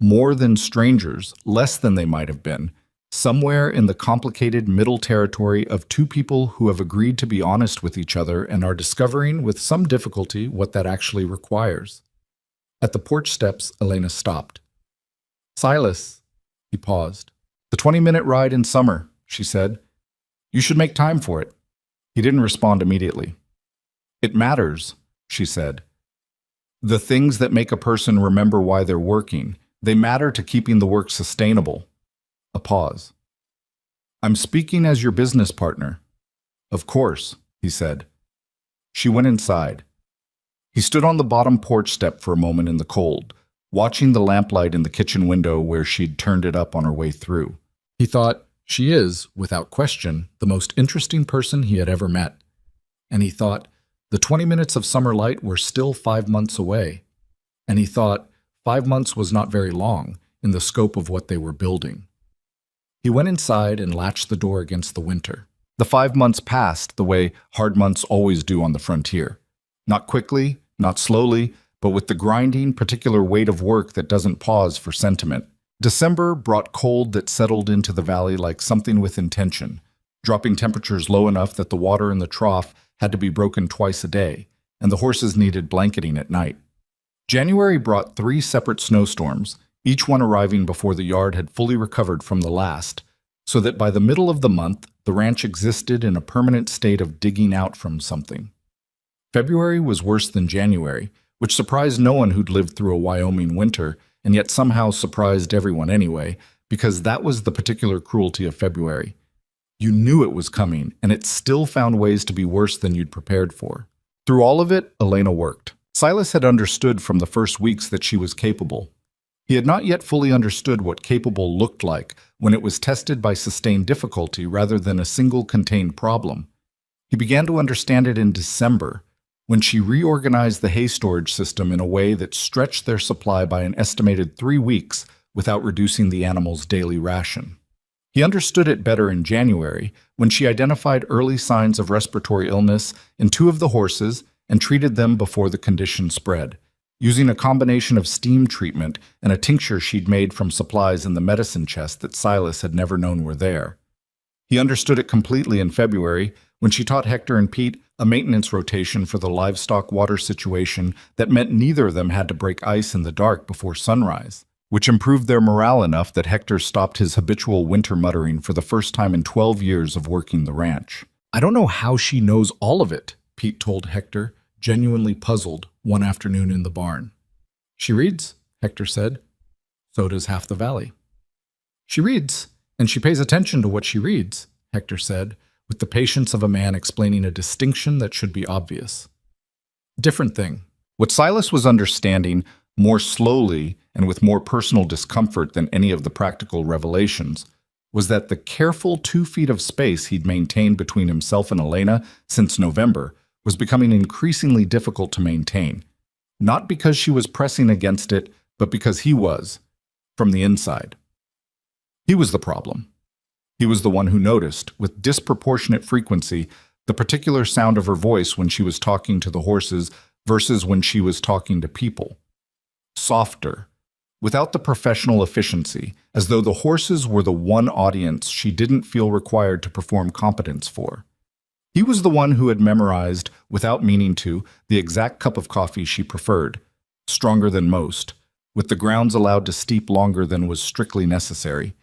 More than strangers, less than they might have been, somewhere in the complicated middle territory of 2 people who have agreed to be honest with each other and are discovering with some difficulty what that actually requires. At the porch steps, Elena stopped. "Silas," he paused. "The 20-minute ride in summer," she said. "You should make time for it." He didn't respond immediately. "It matters," she said. "The things that make a person remember why they're working, they matter to keeping the work sustainable." A pause. "I'm speaking as your business partner." "Of course," he said. She went inside. He stood on the bottom porch step for a moment in the cold, watching the lamplight in the kitchen window where she'd turned it up on her way through. He thought, she is, without question, the most interesting person he had ever met. And he thought, the 20 minutes of summer light were still 5 months away. And he thought, 5 months was not very long in the scope of what they were building. He went inside and latched the door against the winter. The 5 months passed the way hard months always do on the frontier. Not quickly, not slowly, but with the grinding, particular weight of work that doesn't pause for sentiment. December brought cold that settled into the valley like something with intention, dropping temperatures low enough that the water in the trough had to be broken twice a day, and the horses needed blanketing at night. January brought 3 separate snowstorms, each one arriving before the yard had fully recovered from the last, so that by the middle of the month, the ranch existed in a permanent state of digging out from something. February was worse than January, which surprised no one who'd lived through a Wyoming winter, and yet somehow surprised everyone anyway, because that was the particular cruelty of February. You knew it was coming, and it still found ways to be worse than you'd prepared for. Through all of it, Elena worked. Silas had understood from the first weeks that she was capable. He had not yet fully understood what capable looked like when it was tested by sustained difficulty rather than a single contained problem. He began to understand it in December, when she reorganized the hay storage system in a way that stretched their supply by an estimated 3 weeks without reducing the animals' daily ration. He understood it better in January, when she identified early signs of respiratory illness in 2 of the horses and treated them before the condition spread, using a combination of steam treatment and a tincture she'd made from supplies in the medicine chest that Silas had never known were there. He understood it completely in February, when she taught Hector and Pete a maintenance rotation for the livestock water situation that meant neither of them had to break ice in the dark before sunrise, which improved their morale enough that Hector stopped his habitual winter muttering for the first time in 12 years of working the ranch. "I don't know how she knows all of it," Pete told Hector, genuinely puzzled, one afternoon in the barn. "She reads," Hector said. "So does half the valley." "She reads, and she pays attention to what she reads," Hector said, with the patience of a man explaining a distinction that should be obvious. Different thing. What Silas was understanding, more slowly and with more personal discomfort than any of the practical revelations, was that the careful 2 feet of space he'd maintained between himself and Elena since November was becoming increasingly difficult to maintain, not because she was pressing against it, but because he was, from the inside. He was the problem. He was the one who noticed, with disproportionate frequency, the particular sound of her voice when she was talking to the horses versus when she was talking to people. Softer, without the professional efficiency, as though the horses were the one audience she didn't feel required to perform competence for. He was the one who had memorized, without meaning to, the exact cup of coffee she preferred, stronger than most, with the grounds allowed to steep longer than was strictly necessary,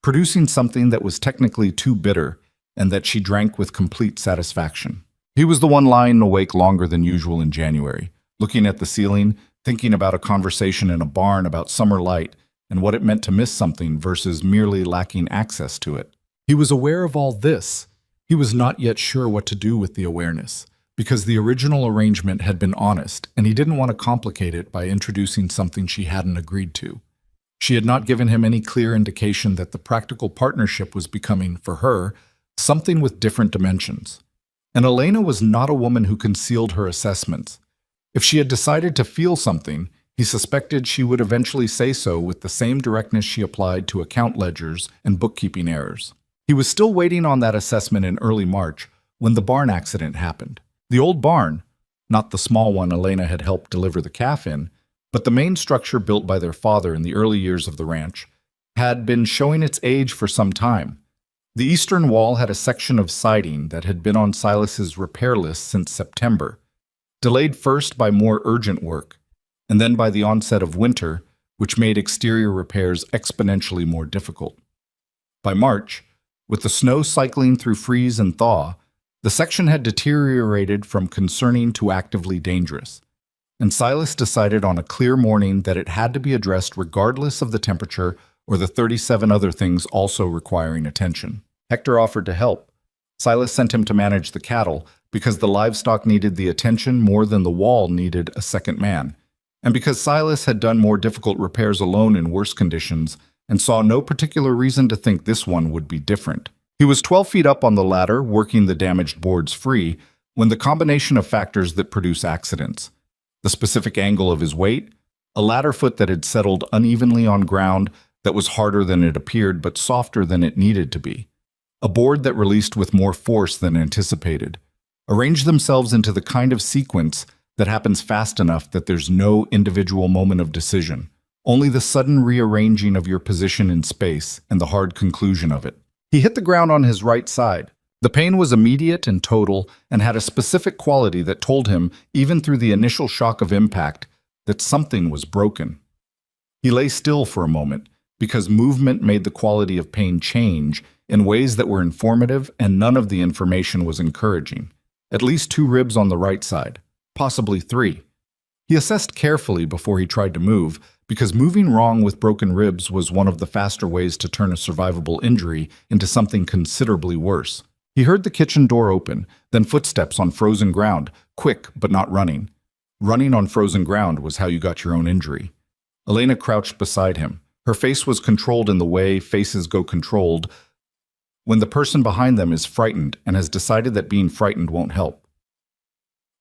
producing something that was technically too bitter and that she drank with complete satisfaction. He was the one lying awake longer than usual in January, looking at the ceiling, thinking about a conversation in a barn about summer light and what it meant to miss something versus merely lacking access to it. He was aware of all this. He was not yet sure what to do with the awareness, because the original arrangement had been honest, and he didn't want to complicate it by introducing something she hadn't agreed to. She had not given him any clear indication that the practical partnership was becoming, for her, something with different dimensions. And Elena was not a woman who concealed her assessments. If she had decided to feel something, he suspected she would eventually say so with the same directness she applied to account ledgers and bookkeeping errors. He was still waiting on that assessment in early March when the barn accident happened. The old barn, not the small one Elena had helped deliver the calf in, but the main structure built by their father in the early years of the ranch, had been showing its age for some time. The eastern wall had a section of siding that had been on Silas's repair list since September, delayed first by more urgent work, and then by the onset of winter, which made exterior repairs exponentially more difficult. By March, with the snow cycling through freeze and thaw, the section had deteriorated from concerning to actively dangerous, and Silas decided on a clear morning that it had to be addressed regardless of the temperature or the 37 other things also requiring attention. Hector offered to help. Silas sent him to manage the cattle because the livestock needed the attention more than the wall needed a second man, And because Silas had done more difficult repairs alone in worse conditions and saw no particular reason to think this one would be different. He was 12 feet up on the ladder, working the damaged boards free, when the combination of factors that produce accidents, the specific angle of his weight, a ladder foot that had settled unevenly on ground that was harder than it appeared but softer than it needed to be, a board that released with more force than anticipated, arranged themselves into the kind of sequence that happens fast enough that there's no individual moment of decision, only the sudden rearranging of your position in space and the hard conclusion of it. He hit the ground on his right side. The pain was immediate and total and had a specific quality that told him, even through the initial shock of impact, that something was broken. He lay still for a moment, because movement made the quality of pain change in ways that were informative, and none of the information was encouraging. At least 2 ribs on the right side, possibly 3. He assessed carefully before he tried to move, because moving wrong with broken ribs was one of the faster ways to turn a survivable injury into something considerably worse. He heard the kitchen door open, then footsteps on frozen ground, quick but not running. Running on frozen ground was how you got your own injury. Elena crouched beside him. Her face was controlled in the way faces go controlled when the person behind them is frightened and has decided that being frightened won't help.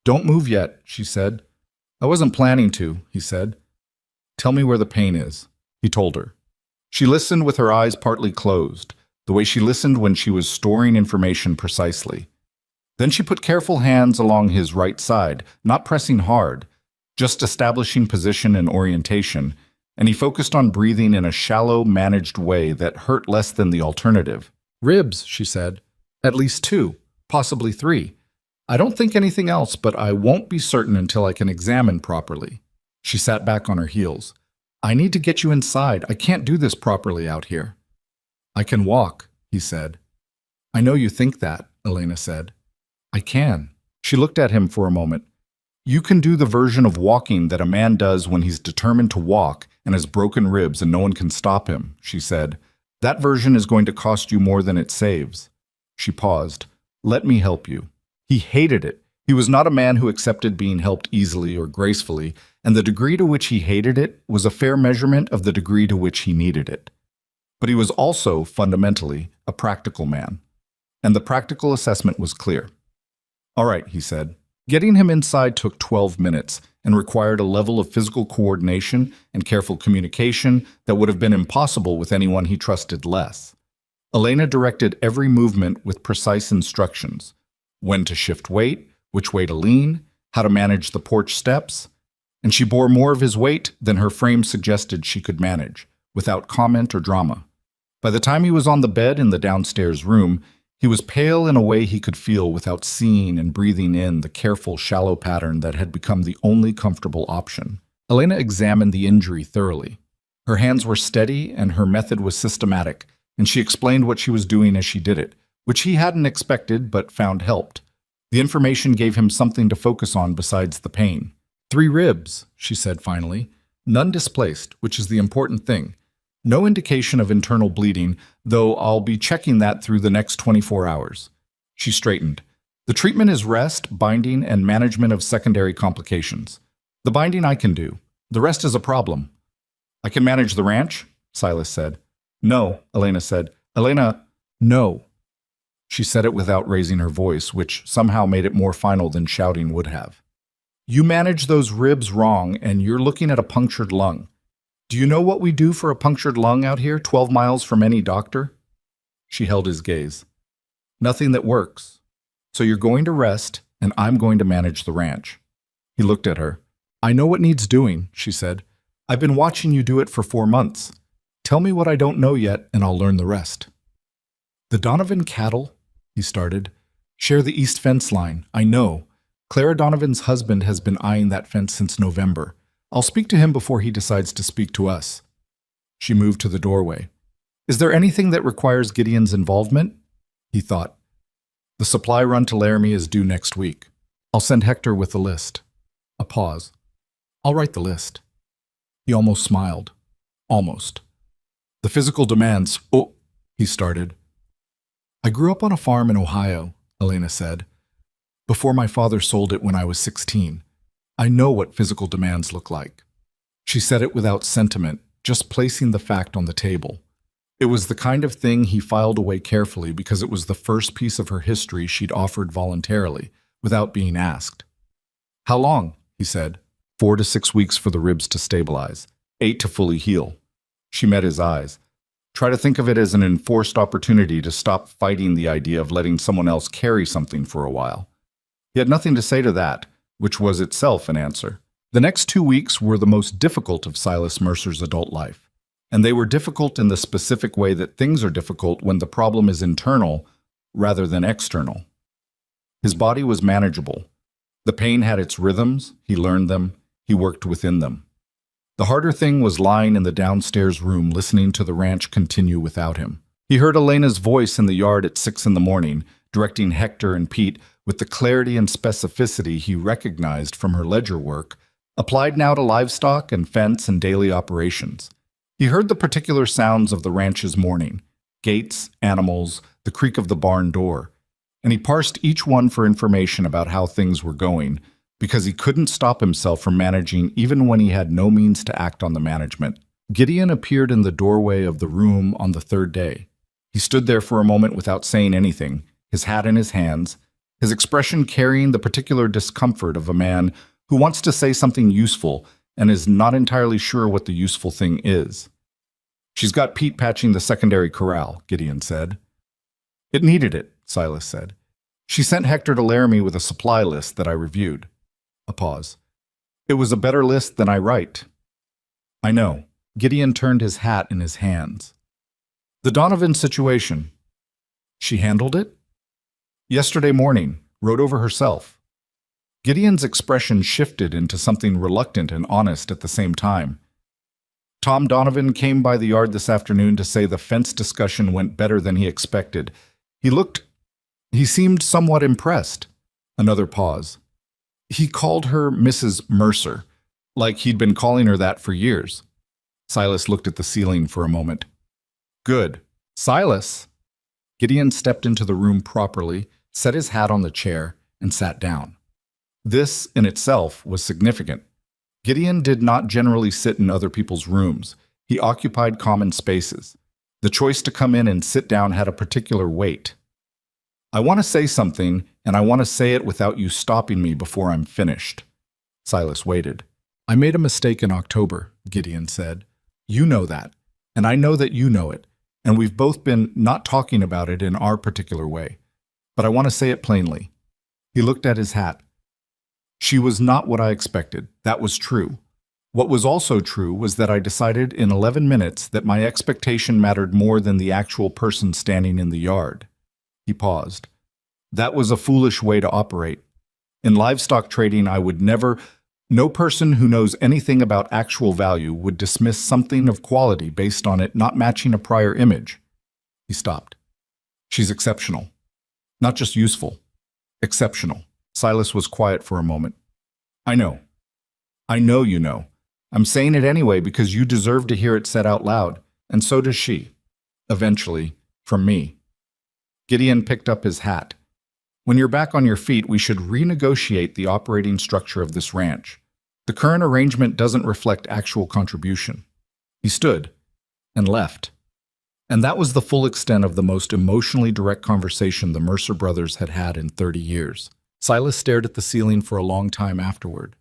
"Don't move yet," she said. "I wasn't planning to," he said. "Tell me where the pain is," he told her. She listened with her eyes partly closed, the way she listened when she was storing information precisely. Then she put careful hands along his right side, not pressing hard, just establishing position and orientation, and he focused on breathing in a shallow, managed way that hurt less than the alternative. "Ribs," she said. "At least 2, possibly 3. I don't think anything else, but I won't be certain until I can examine properly." She sat back on her heels. "I need to get you inside. I can't do this properly out here." "I can walk," he said. "I know you think that," Elena said. "I can." She looked at him for a moment. "You can do the version of walking that a man does when he's determined to walk and has broken ribs and no one can stop him," she said. "That version is going to cost you more than it saves." She paused. "Let me help you." He hated it. He was not a man who accepted being helped easily or gracefully, and the degree to which he hated it was a fair measurement of the degree to which he needed it. But he was also, fundamentally, a practical man. And the practical assessment was clear. "All right," he said. Getting him inside took 12 minutes and required a level of physical coordination and careful communication that would have been impossible with anyone he trusted less. Elena directed every movement with precise instructions: when to shift weight, which way to lean, how to manage the porch steps, and she bore more of his weight than her frame suggested she could manage, without comment or drama. By the time he was on the bed in the downstairs room, he was pale in a way he could feel without seeing and breathing in the careful, shallow pattern that had become the only comfortable option. Elena examined the injury thoroughly. Her hands were steady and her method was systematic, and she explained what she was doing as she did it, which he hadn't expected but found helped. The information gave him something to focus on besides the pain. 3 ribs, she said finally. None displaced, which is the important thing. No indication of internal bleeding, though I'll be checking that through the next 24 hours. She straightened. The treatment is rest, binding, and management of secondary complications. The binding I can do. The rest is a problem. I can manage the ranch, Silas said. No, Elena said. Elena, no. She said it without raising her voice, which somehow made it more final than shouting would have. You manage those ribs wrong, and you're looking at a punctured lung. Do you know what we do for a punctured lung out here, 12 miles from any doctor? She held his gaze. Nothing that works. So you're going to rest, and I'm going to manage the ranch. He looked at her. I know what needs doing, she said. I've been watching you do it for 4 months. Tell me what I don't know yet, and I'll learn the rest. The Donovan cattle, he started, share the east fence line. I know. Clara Donovan's husband has been eyeing that fence since November. I'll speak to him before he decides to speak to us. She moved to the doorway. Is there anything that requires Gideon's involvement? He thought. The supply run to Laramie is due next week. I'll send Hector with the list. A pause. I'll write the list. He almost smiled. Almost. The physical demands. Oh, he started. I grew up on a farm in Ohio, Elena said. Before my father sold it when I was 16. I know what physical demands look like. She said it without sentiment, just placing the fact on the table. It was the kind of thing he filed away carefully because it was the first piece of her history she'd offered voluntarily, without being asked. "How long?" he said. 4 to 6 weeks for the ribs to stabilize, 8 to fully heal. She met his eyes. Try to think of it as an enforced opportunity to stop fighting the idea of letting someone else carry something for a while. He had nothing to say to that, which was itself an answer. The next 2 weeks were the most difficult of Silas Mercer's adult life, and they were difficult in the specific way that things are difficult when the problem is internal rather than external. His body was manageable. The pain had its rhythms, he learned them, he worked within them. The harder thing was lying in the downstairs room listening to the ranch continue without him. He heard Elena's voice in the yard at 6 in the morning, directing Hector and Pete with the clarity and specificity he recognized from her ledger work, applied now to livestock and fence and daily operations. He heard the particular sounds of the ranch's morning, gates, animals, the creak of the barn door, and he parsed each one for information about how things were going, because he couldn't stop himself from managing even when he had no means to act on the management. Gideon appeared in the doorway of the room on the third day. He stood there for a moment without saying anything, his hat in his hands, his expression carrying the particular discomfort of a man who wants to say something useful and is not entirely sure what the useful thing is. "She's got Pete patching the secondary corral," Gideon said. "It needed it," Silas said. "She sent Hector to Laramie with a supply list that I reviewed." A pause. "It was a better list than I write." "I know." Gideon turned his hat in his hands. "The Donovan situation. She handled it?" "Yesterday morning. Rode over herself." Gideon's expression shifted into something reluctant and honest at the same time. "Tom Donovan came by the yard this afternoon to say the fence discussion went better than he expected. He seemed somewhat impressed." Another pause. "He called her Mrs. Mercer, like he'd been calling her that for years." Silas looked at the ceiling for a moment. "Good. Silas!" Gideon stepped into the room properly, set his hat on the chair, and sat down. This, in itself, was significant. Gideon did not generally sit in other people's rooms. He occupied common spaces. The choice to come in and sit down had a particular weight. "I want to say something, and I want to say it without you stopping me before I'm finished." Silas waited. "I made a mistake in October," Gideon said. "You know that, and I know that you know it, and we've both been not talking about it in our particular way. But I want to say it plainly." He looked at his hat. "She was not what I expected. That was true. What was also true was that I decided in 11 minutes that my expectation mattered more than the actual person standing in the yard." He paused. "That was a foolish way to operate. In livestock trading, I would never— no person who knows anything about actual value would dismiss something of quality based on it not matching a prior image." He stopped. "She's exceptional. Not just useful. Exceptional." Silas was quiet for a moment. "I know. I know you know. I'm saying it anyway because you deserve to hear it said out loud, and so does she. Eventually, from me." Gideon picked up his hat. "When you're back on your feet, we should renegotiate the operating structure of this ranch. The current arrangement doesn't reflect actual contribution." He stood and left. And that was the full extent of the most emotionally direct conversation the Mercer brothers had had in 30 years. Silas stared at the ceiling for a long time afterward.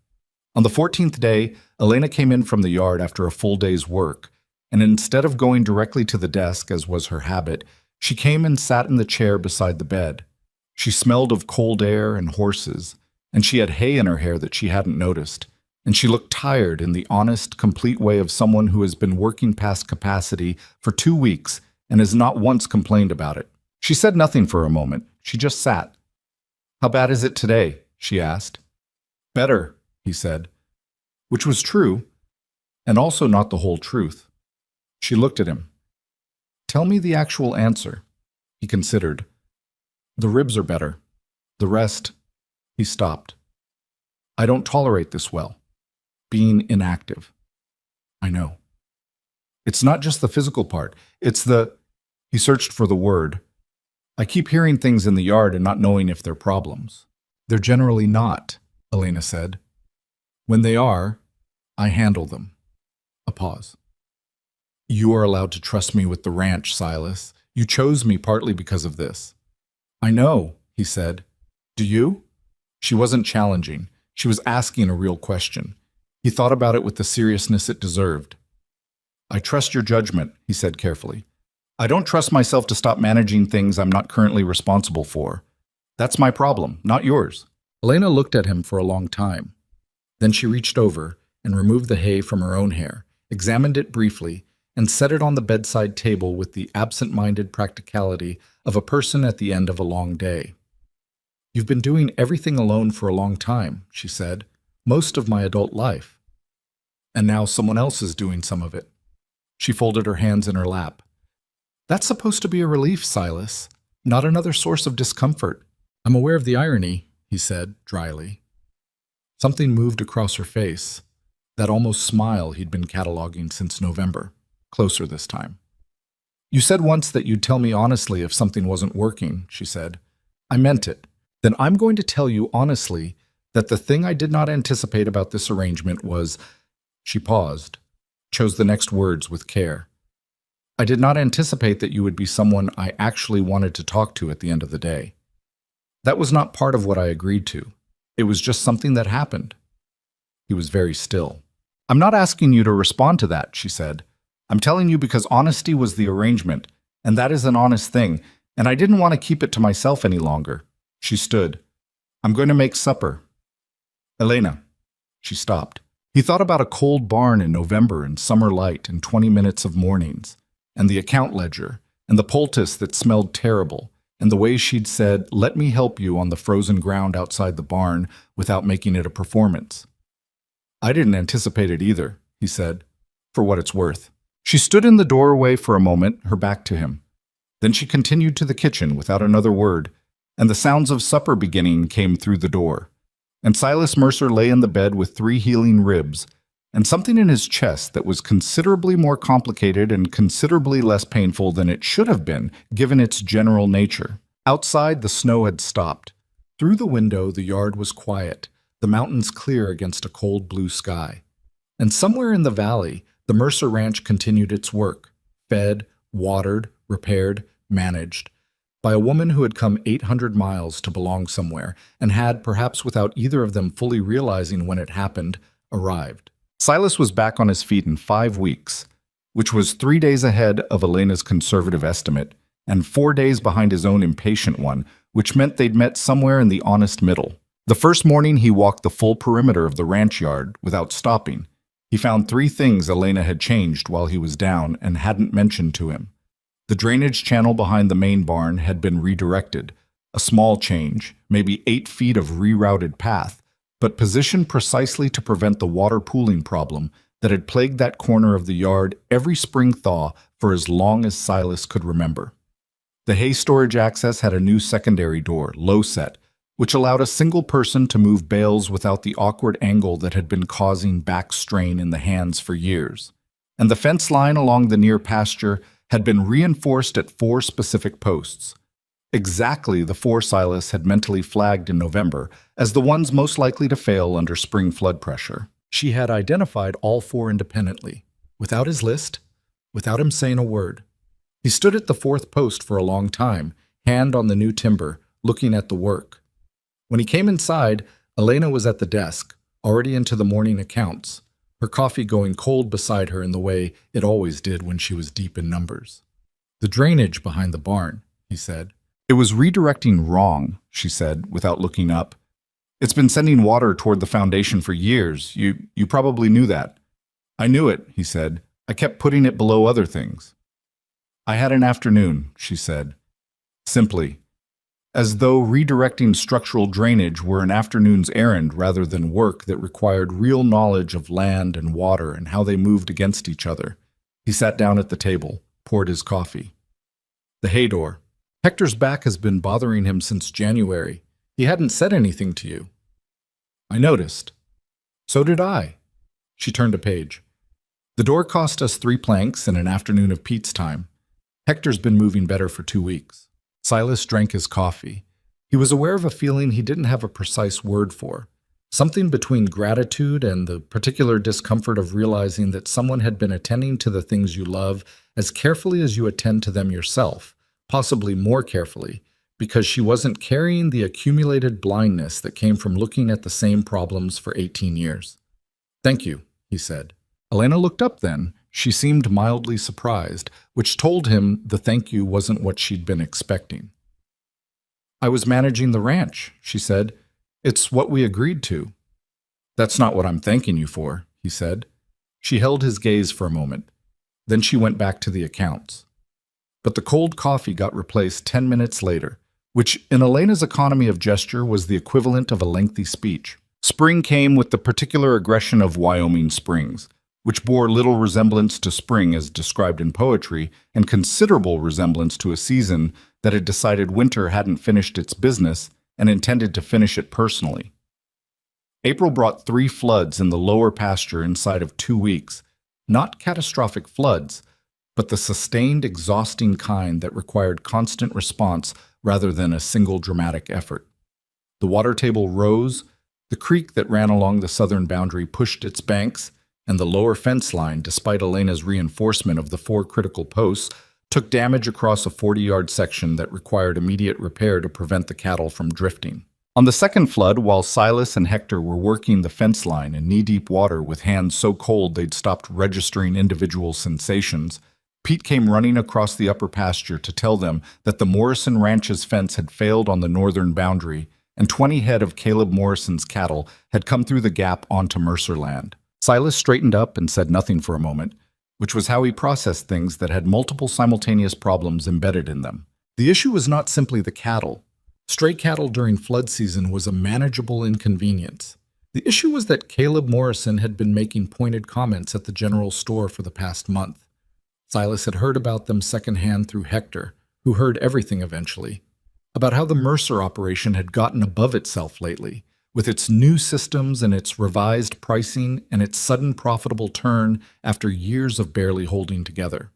On the 14th day, Elena came in from the yard after a full day's work, and instead of going directly to the desk, as was her habit, she came and sat in the chair beside the bed. She smelled of cold air and horses, and she had hay in her hair that she hadn't noticed, and she looked tired in the honest, complete way of someone who has been working past capacity for 2 weeks and has not once complained about it. She said nothing for a moment. She just sat. "How bad is it today?" she asked. "Better," he said, which was true, and also not the whole truth. She looked at him. "Tell me the actual answer." He considered. "The ribs are better. The rest—" He stopped. "I don't tolerate this well. Being inactive." "I know. It's not just the physical part. It's the—" He searched for the word. "I keep hearing things in the yard and not knowing if they're problems." "They're generally not," Elena said. "When they are, I handle them." A pause. You are allowed to trust me with the ranch, Silas. You chose me partly because of this. I know, he said. Do you? She wasn't challenging. She was asking a real question. He thought about it with the seriousness it deserved. I trust your judgment, he said carefully. I don't trust myself to stop managing things I'm not currently responsible for. That's my problem, not yours. Elena looked at him for a long time. Then she reached over and removed the hay from her own hair, examined it briefly, and set it on the bedside table with the absent-minded practicality of a person at the end of a long day. You've been doing everything alone for a long time, she said, most of my adult life. And now someone else is doing some of it. She folded her hands in her lap. That's supposed to be a relief, Silas, not another source of discomfort. I'm aware of the irony, he said dryly. Something moved across her face, that almost smile he'd been cataloging since November, closer this time. You said once that you'd tell me honestly if something wasn't working, she said. I meant it. Then I'm going to tell you honestly that the thing I did not anticipate about this arrangement was… She paused, chose the next words with care. I did not anticipate that you would be someone I actually wanted to talk to at the end of the day. That was not part of what I agreed to. It was just something that happened. He was very still. I'm not asking you to respond to that, she said. I'm telling you because honesty was the arrangement, and that is an honest thing, and I didn't want to keep it to myself any longer. She stood. I'm going to make supper. Elena. She stopped. He thought about a cold barn in November and summer light and 20 minutes of mornings, and the account ledger, and the poultice that smelled terrible, and the way she'd said, let me help you on the frozen ground outside the barn without making it a performance. I didn't anticipate it either, he said, for what it's worth. She stood in the doorway for a moment, her back to him. Then she continued to the kitchen without another word, and the sounds of supper beginning came through the door. And Silas Mercer lay in the bed with 3 healing ribs, and something in his chest that was considerably more complicated and considerably less painful than it should have been, given its general nature. Outside, the snow had stopped. Through the window, the yard was quiet, the mountains clear against a cold blue sky. And somewhere in the valley, the Mercer Ranch continued its work, fed, watered, repaired, managed, by a woman who had come 800 miles to belong somewhere and had, perhaps without either of them fully realizing when it happened, arrived. Silas was back on his feet in 5 weeks, which was 3 days ahead of Elena's conservative estimate and 4 days behind his own impatient one, which meant they'd met somewhere in the honest middle. The first morning he walked the full perimeter of the ranch yard without stopping. He found 3 things Elena had changed while he was down and hadn't mentioned to him. The drainage channel behind the main barn had been redirected, a small change, maybe 8 feet of rerouted path, but positioned precisely to prevent the water pooling problem that had plagued that corner of the yard every spring thaw for as long as Silas could remember. The hay storage access had a new secondary door, low set, which allowed a single person to move bales without the awkward angle that had been causing back strain in the hands for years. And the fence line along the near pasture had been reinforced at 4 specific posts, exactly the 4 Silas had mentally flagged in November as the ones most likely to fail under spring flood pressure. She had identified all 4 independently, without his list, without him saying a word. He stood at the 4th post for a long time, hand on the new timber, looking at the work. When he came inside, Elena was at the desk, already into the morning accounts, her coffee going cold beside her in the way it always did when she was deep in numbers. The drainage behind the barn, he said. It was redirecting wrong, she said, without looking up. It's been sending water toward the foundation for years. You probably knew that. I knew it, he said. I kept putting it below other things. I had an afternoon, she said. Simply, as though redirecting structural drainage were an afternoon's errand rather than work that required real knowledge of land and water and how they moved against each other. He sat down at the table, poured his coffee. The hay door. Hector's back has been bothering him since January. He hadn't said anything to you. I noticed. So did I. She turned a page. The door cost us 3 planks and an afternoon of Pete's time. Hector's been moving better for 2 weeks. Silas drank his coffee. He was aware of a feeling he didn't have a precise word for, Something between gratitude and the particular discomfort of realizing that someone had been attending to the things you love as carefully as you attend to them yourself, possibly more carefully, because she wasn't carrying the accumulated blindness that came from looking at the same problems for 18 years. "Thank you," he said. Elena looked up then. She seemed mildly surprised, which told him the thank you wasn't what she'd been expecting. "I was managing the ranch," she said. "It's what we agreed to." "That's not what I'm thanking you for," he said. She held his gaze for a moment. Then she went back to the accounts. But the cold coffee got replaced 10 minutes later, which in Elena's economy of gesture was the equivalent of a lengthy speech. Spring came with the particular aggression of Wyoming springs, which bore little resemblance to spring as described in poetry and considerable resemblance to a season that had decided winter hadn't finished its business and intended to finish it personally. April brought 3 floods in the lower pasture inside of 2 weeks, not catastrophic floods, but the sustained, exhausting kind that required constant response rather than a single dramatic effort. The water table rose, the creek that ran along the southern boundary pushed its banks, and the lower fence line, despite Elena's reinforcement of the 4 critical posts, took damage across a 40-yard section that required immediate repair to prevent the cattle from drifting. On the second flood, while Silas and Hector were working the fence line in knee-deep water with hands so cold they'd stopped registering individual sensations, Pete came running across the upper pasture to tell them that the Morrison Ranch's fence had failed on the northern boundary, and 20 head of Caleb Morrison's cattle had come through the gap onto Mercer land. Silas straightened up and said nothing for a moment, which was how he processed things that had multiple simultaneous problems embedded in them. The issue was not simply the cattle. Stray cattle during flood season was a manageable inconvenience. The issue was that Caleb Morrison had been making pointed comments at the general store for the past month. Silas had heard about them secondhand through Hector, who heard everything eventually, about how the Mercer operation had gotten above itself lately, with its new systems and its revised pricing and its sudden profitable turn after years of barely holding together.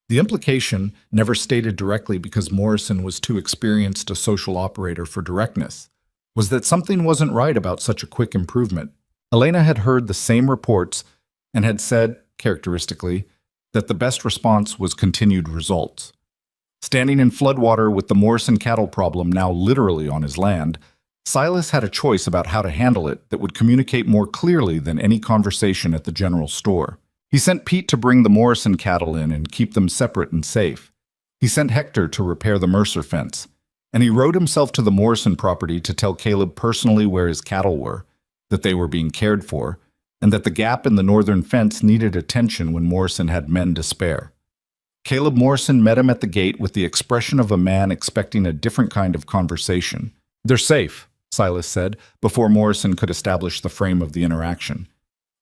The implication, never stated directly because Morrison was too experienced a social operator for directness, was that something wasn't right about such a quick improvement. Elena had heard the same reports and had said, characteristically, that the best response was continued results. Standing in floodwater with the Morrison cattle problem now literally on his land, Silas had a choice about how to handle it that would communicate more clearly than any conversation at the general store. He sent Pete to bring the Morrison cattle in and keep them separate and safe. He sent Hector to repair the Mercer fence, and he rode himself to the Morrison property to tell Caleb personally where his cattle were, that they were being cared for, and that the gap in the northern fence needed attention when Morrison had men to spare. Caleb Morrison met him at the gate with the expression of a man expecting a different kind of conversation. "They're safe," Silas said, before Morrison could establish the frame of the interaction.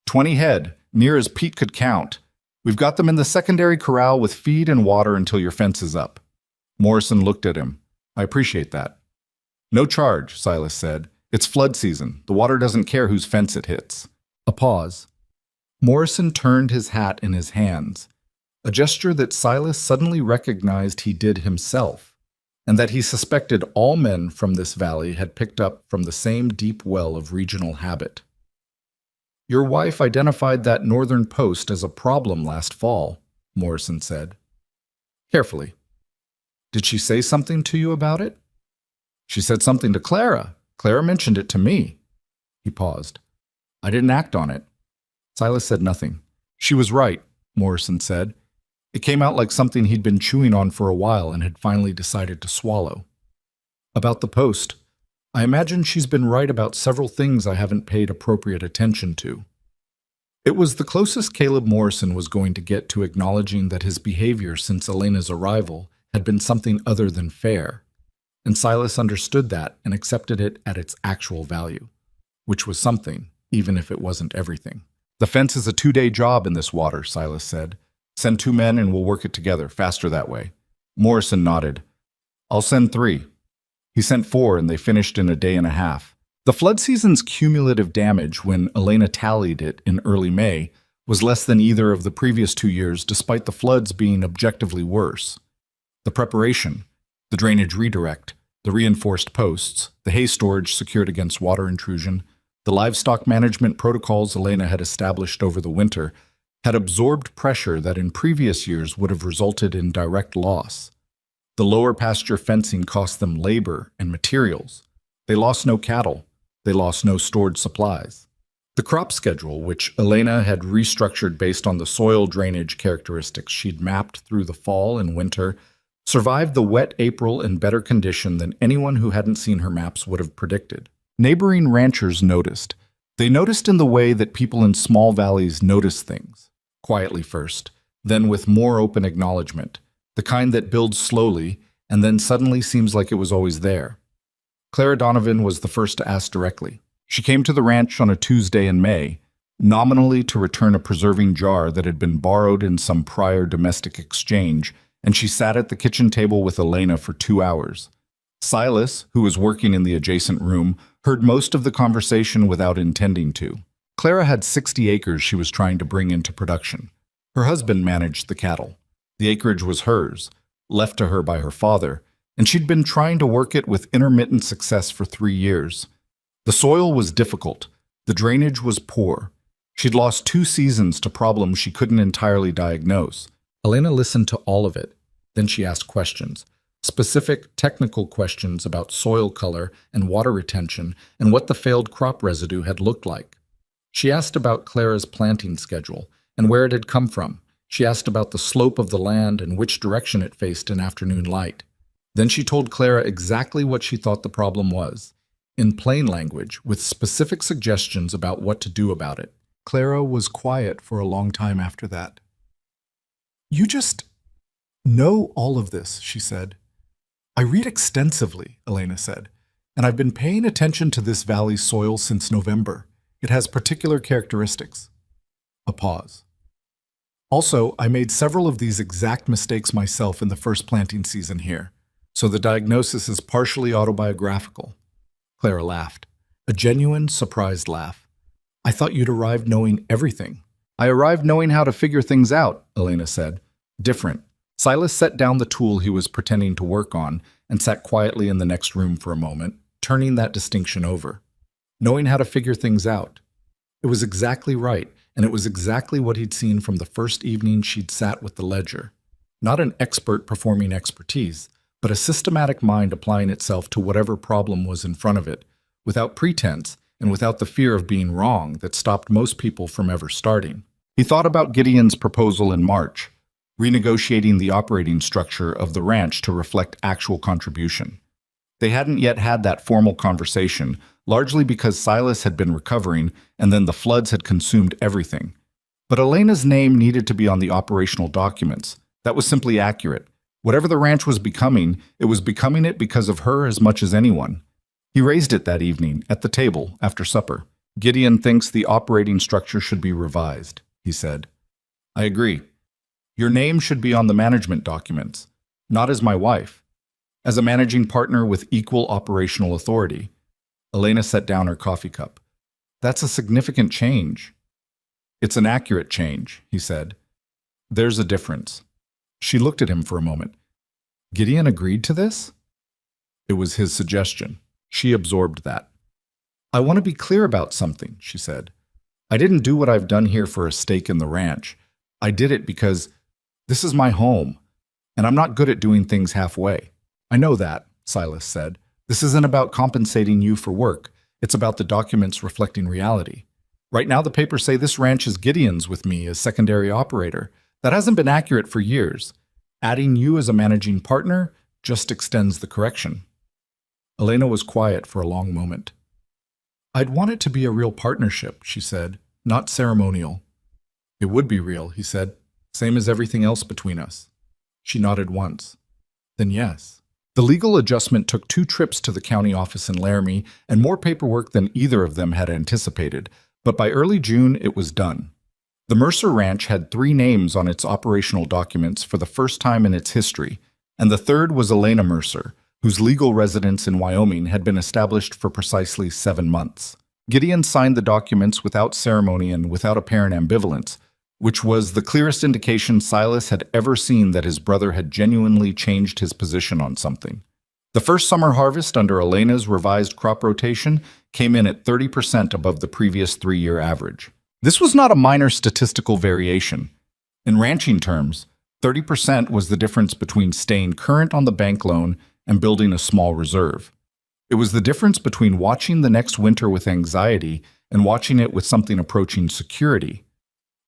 20 head, near as Pete could count. We've got them in the secondary corral with feed and water until your fence is up." Morrison looked at him. "I appreciate that." "No charge," Silas said. "It's flood season. The water doesn't care whose fence it hits." A pause. Morrison turned his hat in his hands, a gesture that Silas suddenly recognized he did himself, and that he suspected all men from this valley had picked up from the same deep well of regional habit. "Your wife identified that northern post as a problem last fall," Morrison said. Carefully. "Did she say something to you about it?" "She said something to Clara. Clara mentioned it to me." He paused. "I didn't act on it." Silas said nothing. "She was right," Morrison said. It came out like something he'd been chewing on for a while and had finally decided to swallow. "About the post. I imagine she's been right about several things I haven't paid appropriate attention to." It was the closest Caleb Morrison was going to get to acknowledging that his behavior since Elena's arrival had been something other than fair, and Silas understood that and accepted it at its actual value, which was something, even if it wasn't everything. "The fence is a 2-day job in this water," Silas said. "Send 2 men and we'll work it together, faster that way." Morrison nodded. "I'll send 3. He sent 4 and they finished in a day and a half. The flood season's cumulative damage, when Elena tallied it in early May, was less than either of the previous 2 years, despite the floods being objectively worse. The preparation, the drainage redirect, the reinforced posts, the hay storage secured against water intrusion, The livestock management protocols Elena had established over the winter had absorbed pressure that in previous years would have resulted in direct loss. The lower pasture fencing cost them labor and materials. They lost no cattle. They lost no stored supplies. The crop schedule, which Elena had restructured based on the soil drainage characteristics she'd mapped through the fall and winter, survived the wet April in better condition than anyone who hadn't seen her maps would have predicted. Neighboring ranchers noticed. They noticed in the way that people in small valleys notice things, quietly first, then with more open acknowledgement, the kind that builds slowly and then suddenly seems like it was always there. Clara Donovan was the first to ask directly. She came to the ranch on a Tuesday in May, nominally to return a preserving jar that had been borrowed in some prior domestic exchange, and she sat at the kitchen table with Elena for 2 hours. Silas, who was working in the adjacent room, heard most of the conversation without intending to. Clara had 60 acres she was trying to bring into production. Her husband managed the cattle. The acreage was hers, left to her by her father, and she'd been trying to work it with intermittent success for 3 years. The soil was difficult. The drainage was poor. She'd lost 2 seasons to problems she couldn't entirely diagnose. Elena listened to all of it. Then she asked questions. Specific, technical questions about soil color and water retention and what the failed crop residue had looked like. She asked about Clara's planting schedule and where it had come from. She asked about the slope of the land and which direction it faced in afternoon light. Then she told Clara exactly what she thought the problem was, in plain language, with specific suggestions about what to do about it. Clara was quiet for a long time after that. "You just know all of this," she said. "I read extensively," Elena said, "and I've been paying attention to this valley's soil since November. It has particular characteristics." A pause. "Also, I made several of these exact mistakes myself in the first planting season here, so the diagnosis is partially autobiographical." Clara laughed, a genuine, surprised laugh. "I thought you'd arrived knowing everything." "I arrived knowing how to figure things out," Elena said. "Different." Silas set down the tool he was pretending to work on and sat quietly in the next room for a moment, turning that distinction over. Knowing how to figure things out. It was exactly right, and it was exactly what he'd seen from the first evening she'd sat with the ledger. Not an expert performing expertise, but a systematic mind applying itself to whatever problem was in front of it, without pretense and without the fear of being wrong that stopped most people from ever starting. He thought about Gideon's proposal in March, renegotiating the operating structure of the ranch to reflect actual contribution. They hadn't yet had that formal conversation, largely because Silas had been recovering and then the floods had consumed everything. But Elena's name needed to be on the operational documents. That was simply accurate. Whatever the ranch was becoming, it was becoming it because of her as much as anyone. He raised it that evening, at the table, after supper. "Gideon thinks the operating structure should be revised," he said. "I agree. Your name should be on the management documents, not as my wife, as a managing partner with equal operational authority." Elena set down her coffee cup. "That's a significant change." "It's an accurate change," he said. "There's a difference." She looked at him for a moment. Gideon agreed to this? It was his suggestion. She absorbed that. "I want to be clear about something," she said. "I didn't do what I've done here for a stake in the ranch. I did it because this is my home, and I'm not good at doing things halfway." "I know that," Silas said. "This isn't about compensating you for work. It's about the documents reflecting reality. Right now the papers say this ranch is Gideon's with me as secondary operator. That hasn't been accurate for years. Adding you as a managing partner just extends the correction." Elena was quiet for a long moment. "I'd want it to be a real partnership," she said, "not ceremonial." "It would be real," he said, "same as everything else between us." She nodded once. "Then yes." The legal adjustment took 2 trips to the county office in Laramie and more paperwork than either of them had anticipated, but by early June it was done. The Mercer Ranch had 3 names on its operational documents for the first time in its history, and the third was Elena Mercer, whose legal residence in Wyoming had been established for precisely 7 months. Gideon signed the documents without ceremony and without apparent ambivalence, which was the clearest indication Silas had ever seen that his brother had genuinely changed his position on something. The first summer harvest under Elena's revised crop rotation came in at 30% above the previous 3-year average. This was not a minor statistical variation. In ranching terms, 30% was the difference between staying current on the bank loan and building a small reserve. It was the difference between watching the next winter with anxiety and watching it with something approaching security.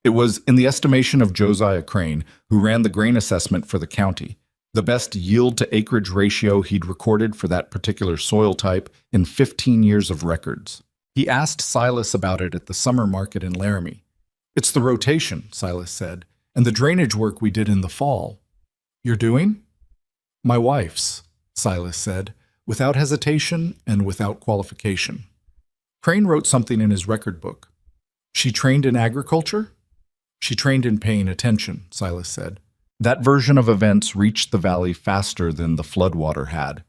It was, in the estimation of Josiah Crane, who ran the grain assessment for the county, the best yield-to-acreage ratio he'd recorded for that particular soil type in 15 years of records. He asked Silas about it at the summer market in Laramie. "It's the rotation," Silas said, "and the drainage work we did in the fall." "You're doing?" "My wife's," Silas said, without hesitation and without qualification. Crane wrote something in his record book. "She trained in agriculture?" "She trained in paying attention," Silas said. That version of events reached the valley faster than the floodwater had.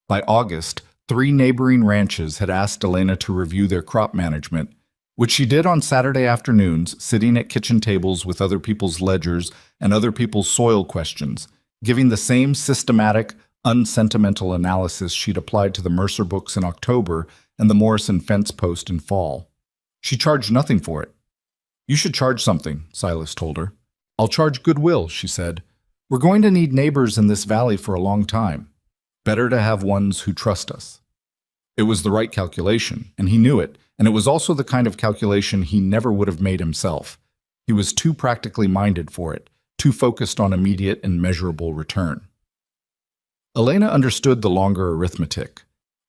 By August, 3 neighboring ranches had asked Elena to review their crop management, which she did on Saturday afternoons, sitting at kitchen tables with other people's ledgers and other people's soil questions, giving the same systematic, unsentimental analysis she'd applied to the Mercer books in October and the Morrison fence post in fall. She charged nothing for it. "You should charge something," Silas told her. "I'll charge goodwill," she said. "We're going to need neighbors in this valley for a long time. Better to have ones who trust us." It was the right calculation, and he knew it, and it was also the kind of calculation he never would have made himself. He was too practically minded for it, too focused on immediate and measurable return. Elena understood the longer arithmetic,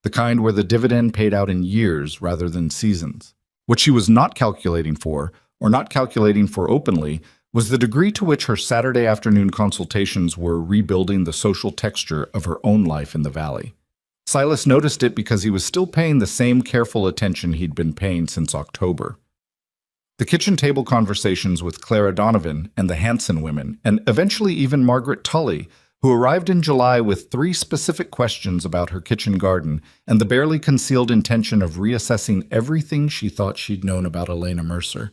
the kind where the dividend paid out in years rather than seasons. What she was not calculating for, or not calculating for openly, was the degree to which her Saturday afternoon consultations were rebuilding the social texture of her own life in the valley. Silas noticed it because he was still paying the same careful attention he'd been paying since October. The kitchen table conversations with Clara Donovan and the Hanson women, and eventually even Margaret Tully, who arrived in July with 3 specific questions about her kitchen garden and the barely concealed intention of reassessing everything she thought she'd known about Elena Mercer.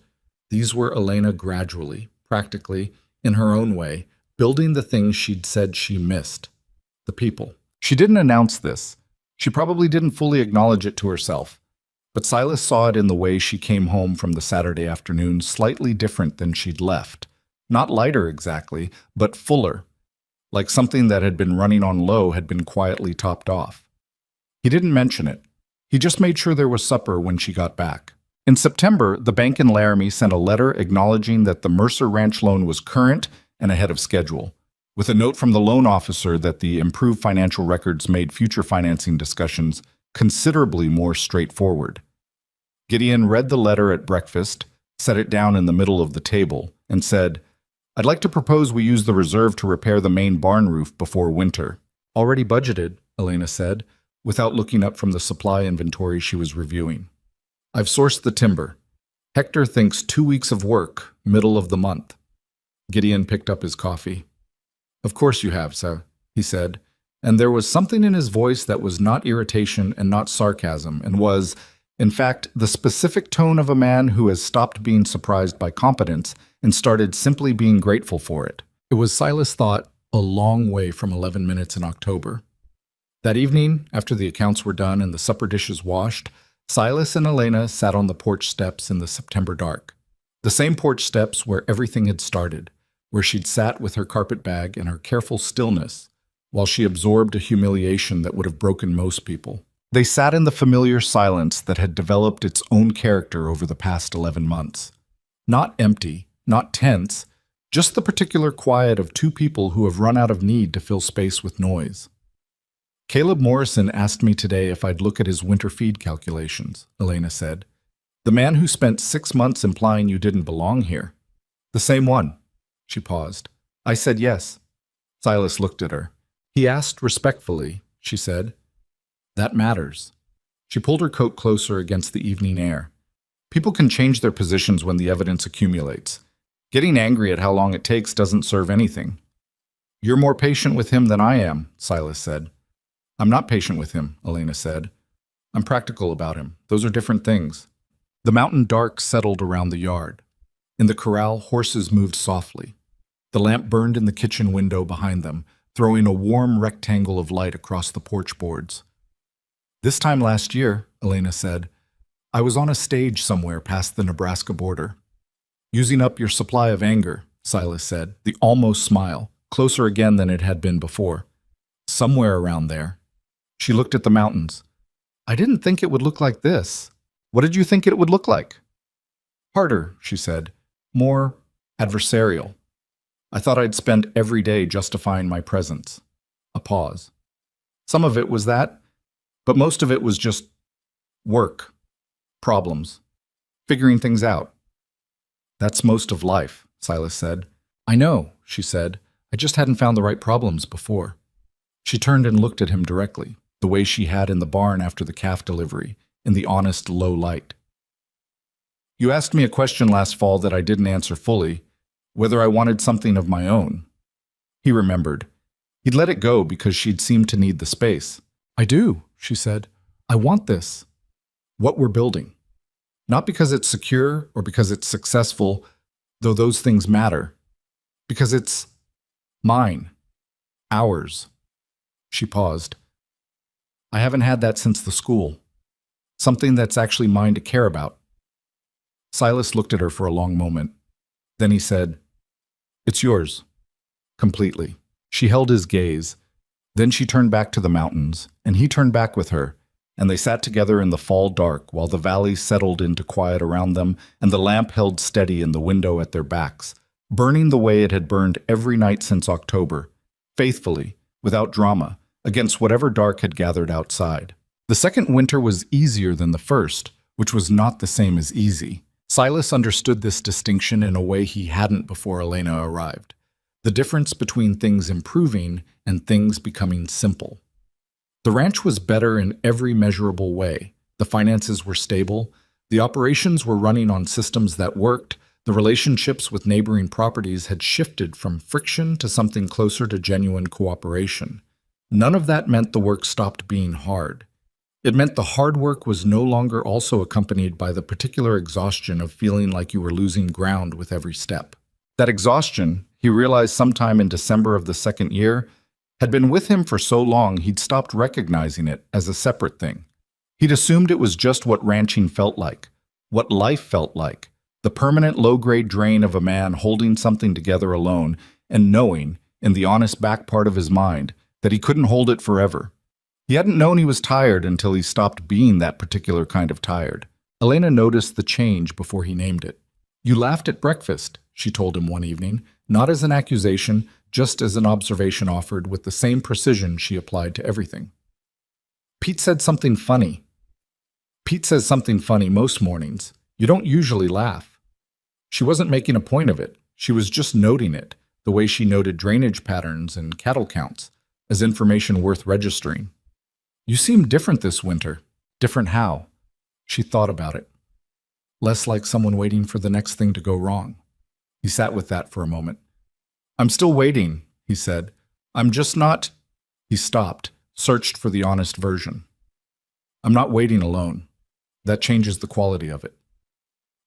These were Elena gradually, practically, in her own way, building the things she'd said she missed. The people. She didn't announce this. She probably didn't fully acknowledge it to herself. But Silas saw it in the way she came home from the Saturday afternoon, slightly different than she'd left. Not lighter exactly, but fuller. Like something that had been running on low had been quietly topped off. He didn't mention it. He just made sure there was supper when she got back. In September, the bank in Laramie sent a letter acknowledging that the Mercer Ranch loan was current and ahead of schedule, with a note from the loan officer that the improved financial records made future financing discussions considerably more straightforward. Gideon read the letter at breakfast, set it down in the middle of the table, and said, "I'd like to propose we use the reserve to repair the main barn roof before winter." "Already budgeted," Elena said, without looking up from the supply inventory she was reviewing. "I've sourced the timber. Hector thinks 2 weeks of work, middle of the month." Gideon picked up his coffee. "Of course you have, sir," he said, and there was something in his voice that was not irritation and not sarcasm, and was, in fact, the specific tone of a man who has stopped being surprised by competence and started simply being grateful for it. It was, Silas thought, a long way from 11 minutes in October. That evening, after the accounts were done and the supper dishes washed, Silas and Elena sat on the porch steps in the September dark. The same porch steps where everything had started, where she'd sat with her carpet bag and her careful stillness, while she absorbed a humiliation that would have broken most people. They sat in the familiar silence that had developed its own character over the past 11 months. Not empty, not tense, just the particular quiet of 2 people who have run out of need to fill space with noise. "Caleb Morrison asked me today if I'd look at his winter feed calculations," Elena said. "The man who spent 6 months implying you didn't belong here." "The same one." She paused. "I said yes." Silas looked at her. "He asked respectfully," she said. "That matters." She pulled her coat closer against the evening air. People can change their positions when the evidence accumulates. Getting angry at how long it takes doesn't serve anything. "You're more patient with him than I am," Silas said. "I'm not patient with him," Elena said. "I'm practical about him. Those are different things." The mountain dark settled around the yard. In the corral, horses moved softly. The lamp burned in the kitchen window behind them, throwing a warm rectangle of light across the porch boards. "This time last year," Elena said, I was on a stage somewhere past the Nebraska border. Using up your supply of anger, Silas said, the almost smile, closer again than it had been before. Somewhere around there. She looked at the mountains. I didn't think it would look like this. What did you think it would look like? Harder, she said. More adversarial. I thought I'd spend every day justifying my presence. A pause. Some of it was that, but most of it was just work, problems, figuring things out. That's most of life, Silas said. I know, she said. I just hadn't found the right problems before. She turned and looked at him directly, the way she had in the barn after the calf delivery, in the honest low light. You asked me a question last fall that I didn't answer fully, whether I wanted something of my own. He remembered. He'd let it go because she'd seemed to need the space. I do, she said. I want this. What we're building. Not because it's secure or because it's successful, though those things matter. Because it's mine. Ours. She paused. I haven't had that since the school. Something that's actually mine to care about. Silas looked at her for a long moment. Then he said, It's yours. Completely. She held his gaze. Then she turned back to the mountains, and he turned back with her, and they sat together in the fall dark while the valley settled into quiet around them and the lamp held steady in the window at their backs, burning the way it had burned every night since October, faithfully, without drama, against whatever dark had gathered outside. The second winter was easier than the first, which was not the same as easy. Silas understood this distinction in a way he hadn't before Elena arrived. The difference between things improving and things becoming simple. The ranch was better in every measurable way. The finances were stable. The operations were running on systems that worked. The relationships with neighboring properties had shifted from friction to something closer to genuine cooperation. None of that meant the work stopped being hard. It meant the hard work was no longer also accompanied by the particular exhaustion of feeling like you were losing ground with every step. That exhaustion, he realized sometime in December of the second year, had been with him for so long he'd stopped recognizing it as a separate thing. He'd assumed it was just what ranching felt like, what life felt like, the permanent low-grade drain of a man holding something together alone and knowing, in the honest back part of his mind, that he couldn't hold it forever. He hadn't known he was tired until he stopped being that particular kind of tired. Elena noticed the change before he named it. You laughed at breakfast, she told him one evening, not as an accusation, just as an observation offered with the same precision she applied to everything. Pete said something funny. Pete says something funny most mornings. You don't usually laugh. She wasn't making a point of it. She was just noting it, the way she noted drainage patterns and cattle counts, as information worth registering. You seem different this winter. Different how? She thought about it. Less like someone waiting for the next thing to go wrong. He sat with that for a moment. I'm still waiting, he said. I'm just not... He stopped, searched for the honest version. I'm not waiting alone. That changes the quality of it.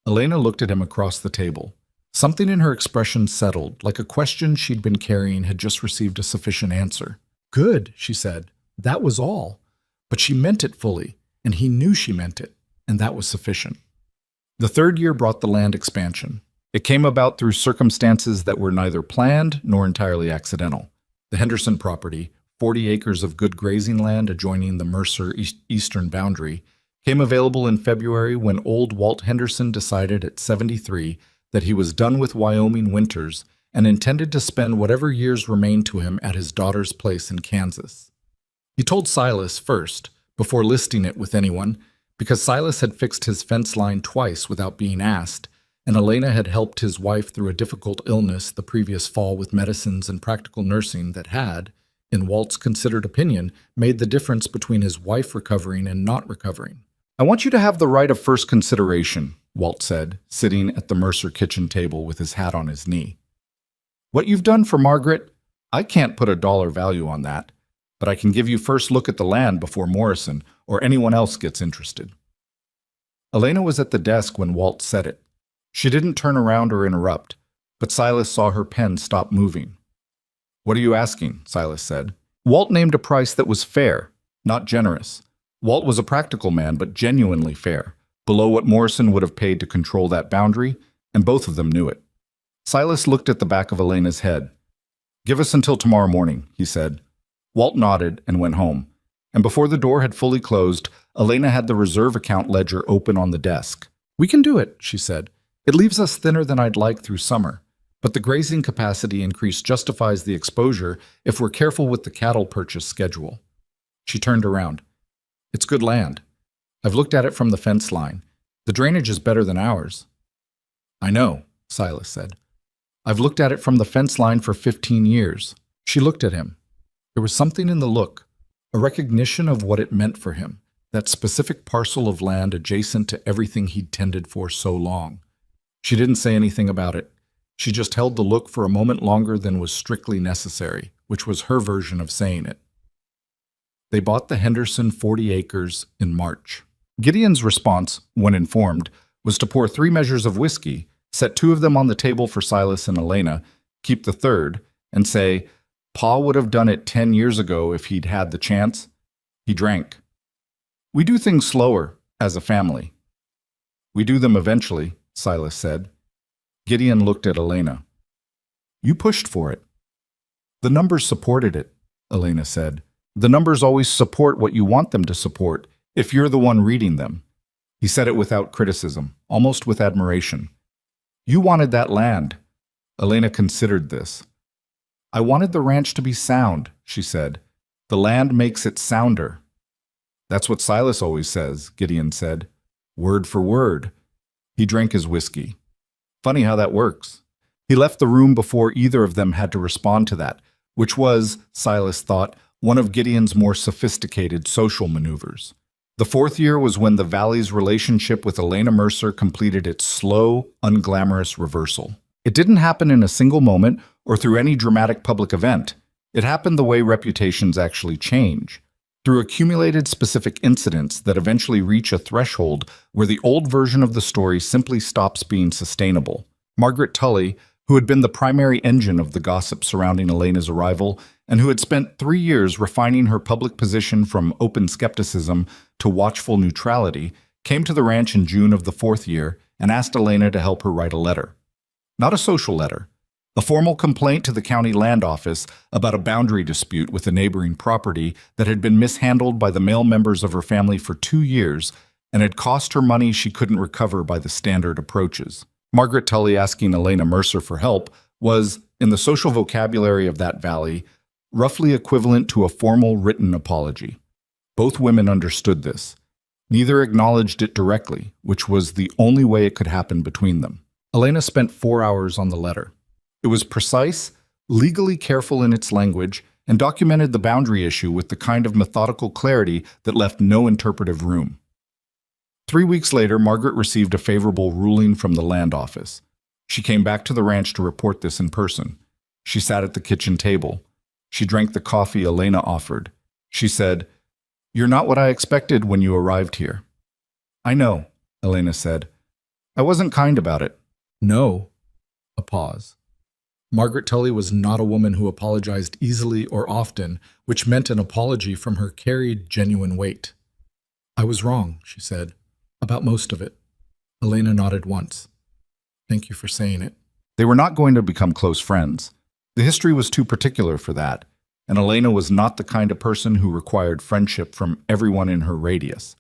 Elena looked at him across the table. Something in her expression settled, like a question she'd been carrying had just received a sufficient answer. Good, she said. That was all. But she meant it fully, and he knew she meant it, and that was sufficient. The third year brought the land expansion. It came about through circumstances that were neither planned nor entirely accidental. The Henderson property, 40 acres of good grazing land adjoining the Mercer eastern boundary, came available in February when old Walt Henderson decided at 73 that he was done with Wyoming winters and intended to spend whatever years remained to him at his daughter's place in Kansas. He told Silas first, before listing it with anyone, because Silas had fixed his fence line twice without being asked, and Elena had helped his wife through a difficult illness the previous fall with medicines and practical nursing that had, in Walt's considered opinion, made the difference between his wife recovering and not recovering. I want you to have the right of first consideration, Walt said, sitting at the Mercer kitchen table with his hat on his knee. What you've done for Margaret, I can't put a dollar value on that, but I can give you first look at the land before Morrison or anyone else gets interested. Elena was at the desk when Walt said it. She didn't turn around or interrupt, but Silas saw her pen stop moving. What are you asking? Silas said. Walt named a price that was fair, not generous. Walt was a practical man, but genuinely fair. below what Morrison would have paid to control that boundary, and both of them knew it. Silas looked at the back of Elena's head. "Give us until tomorrow morning," he said. Walt nodded and went home, and before the door had fully closed, Elena had the reserve account ledger open on the desk. "We can do it," she said. "It leaves us thinner than I'd like through summer, but the grazing capacity increase justifies the exposure if we're careful with the cattle purchase schedule." She turned around. "It's good land. I've looked at it from the fence line. The drainage is better than ours." "I know," Silas said. "I've looked at it from the fence line for 15 years. She looked at him. There was something in the look, a recognition of what it meant for him, that specific parcel of land adjacent to everything he'd tended for so long. She didn't say anything about it. She just held the look for a moment longer than was strictly necessary, which was her version of saying it. They bought the Henderson 40 acres in March. Gideon's response, when informed, was to pour 3 measures of whiskey, set 2 of them on the table for Silas and Elena, keep the third, and say, "Pa would have done it 10 years ago if he'd had the chance." He drank. "We do things slower, as a family." "We do them eventually," Silas said. Gideon looked at Elena. "You pushed for it." "The numbers supported it," Elena said. "The numbers always support what you want them to support, if you're the one reading them." He said it without criticism, almost with admiration. "You wanted that land." Elena considered this. "I wanted the ranch to be sound," she said. "The land makes it sounder." "That's what Silas always says," Gideon said. "Word for word." He drank his whiskey. "Funny how that works." He left the room before either of them had to respond to that, which was, Silas thought, one of Gideon's more sophisticated social maneuvers. The 4th year was when the Valley's relationship with Elena Mercer completed its slow, unglamorous reversal. It didn't happen in a single moment or through any dramatic public event. It happened the way reputations actually change, through accumulated specific incidents that eventually reach a threshold where the old version of the story simply stops being sustainable. Margaret Tully, who had been the primary engine of the gossip surrounding Elena's arrival, and who had spent 3 years refining her public position from open skepticism to watchful neutrality, came to the ranch in June of the 4th year and asked Elena to help her write a letter. Not a social letter, a formal complaint to the county land office about a boundary dispute with a neighboring property that had been mishandled by the male members of her family for 2 years and had cost her money she couldn't recover by the standard approaches. Margaret Tully asking Elena Mercer for help was, in the social vocabulary of that valley, roughly equivalent to a formal written apology. Both women understood this. Neither acknowledged it directly, which was the only way it could happen between them. Elena spent 4 hours on the letter. It was precise, legally careful in its language, and documented the boundary issue with the kind of methodical clarity that left no interpretive room. 3 weeks later, Margaret received a favorable ruling from the land office. She came back to the ranch to report this in person. She sat at the kitchen table. She drank the coffee Elena offered. She said, "You're not what I expected when you arrived here." "I know," Elena said. "I wasn't kind about it." "No." A pause. Margaret Tully was not a woman who apologized easily or often, which meant an apology from her carried genuine weight. "I was wrong," she said, "about most of it." Elena nodded once. "Thank you for saying it." They were not going to become close friends. The history was too particular for that, and Elena was not the kind of person who required friendship from everyone in her radius.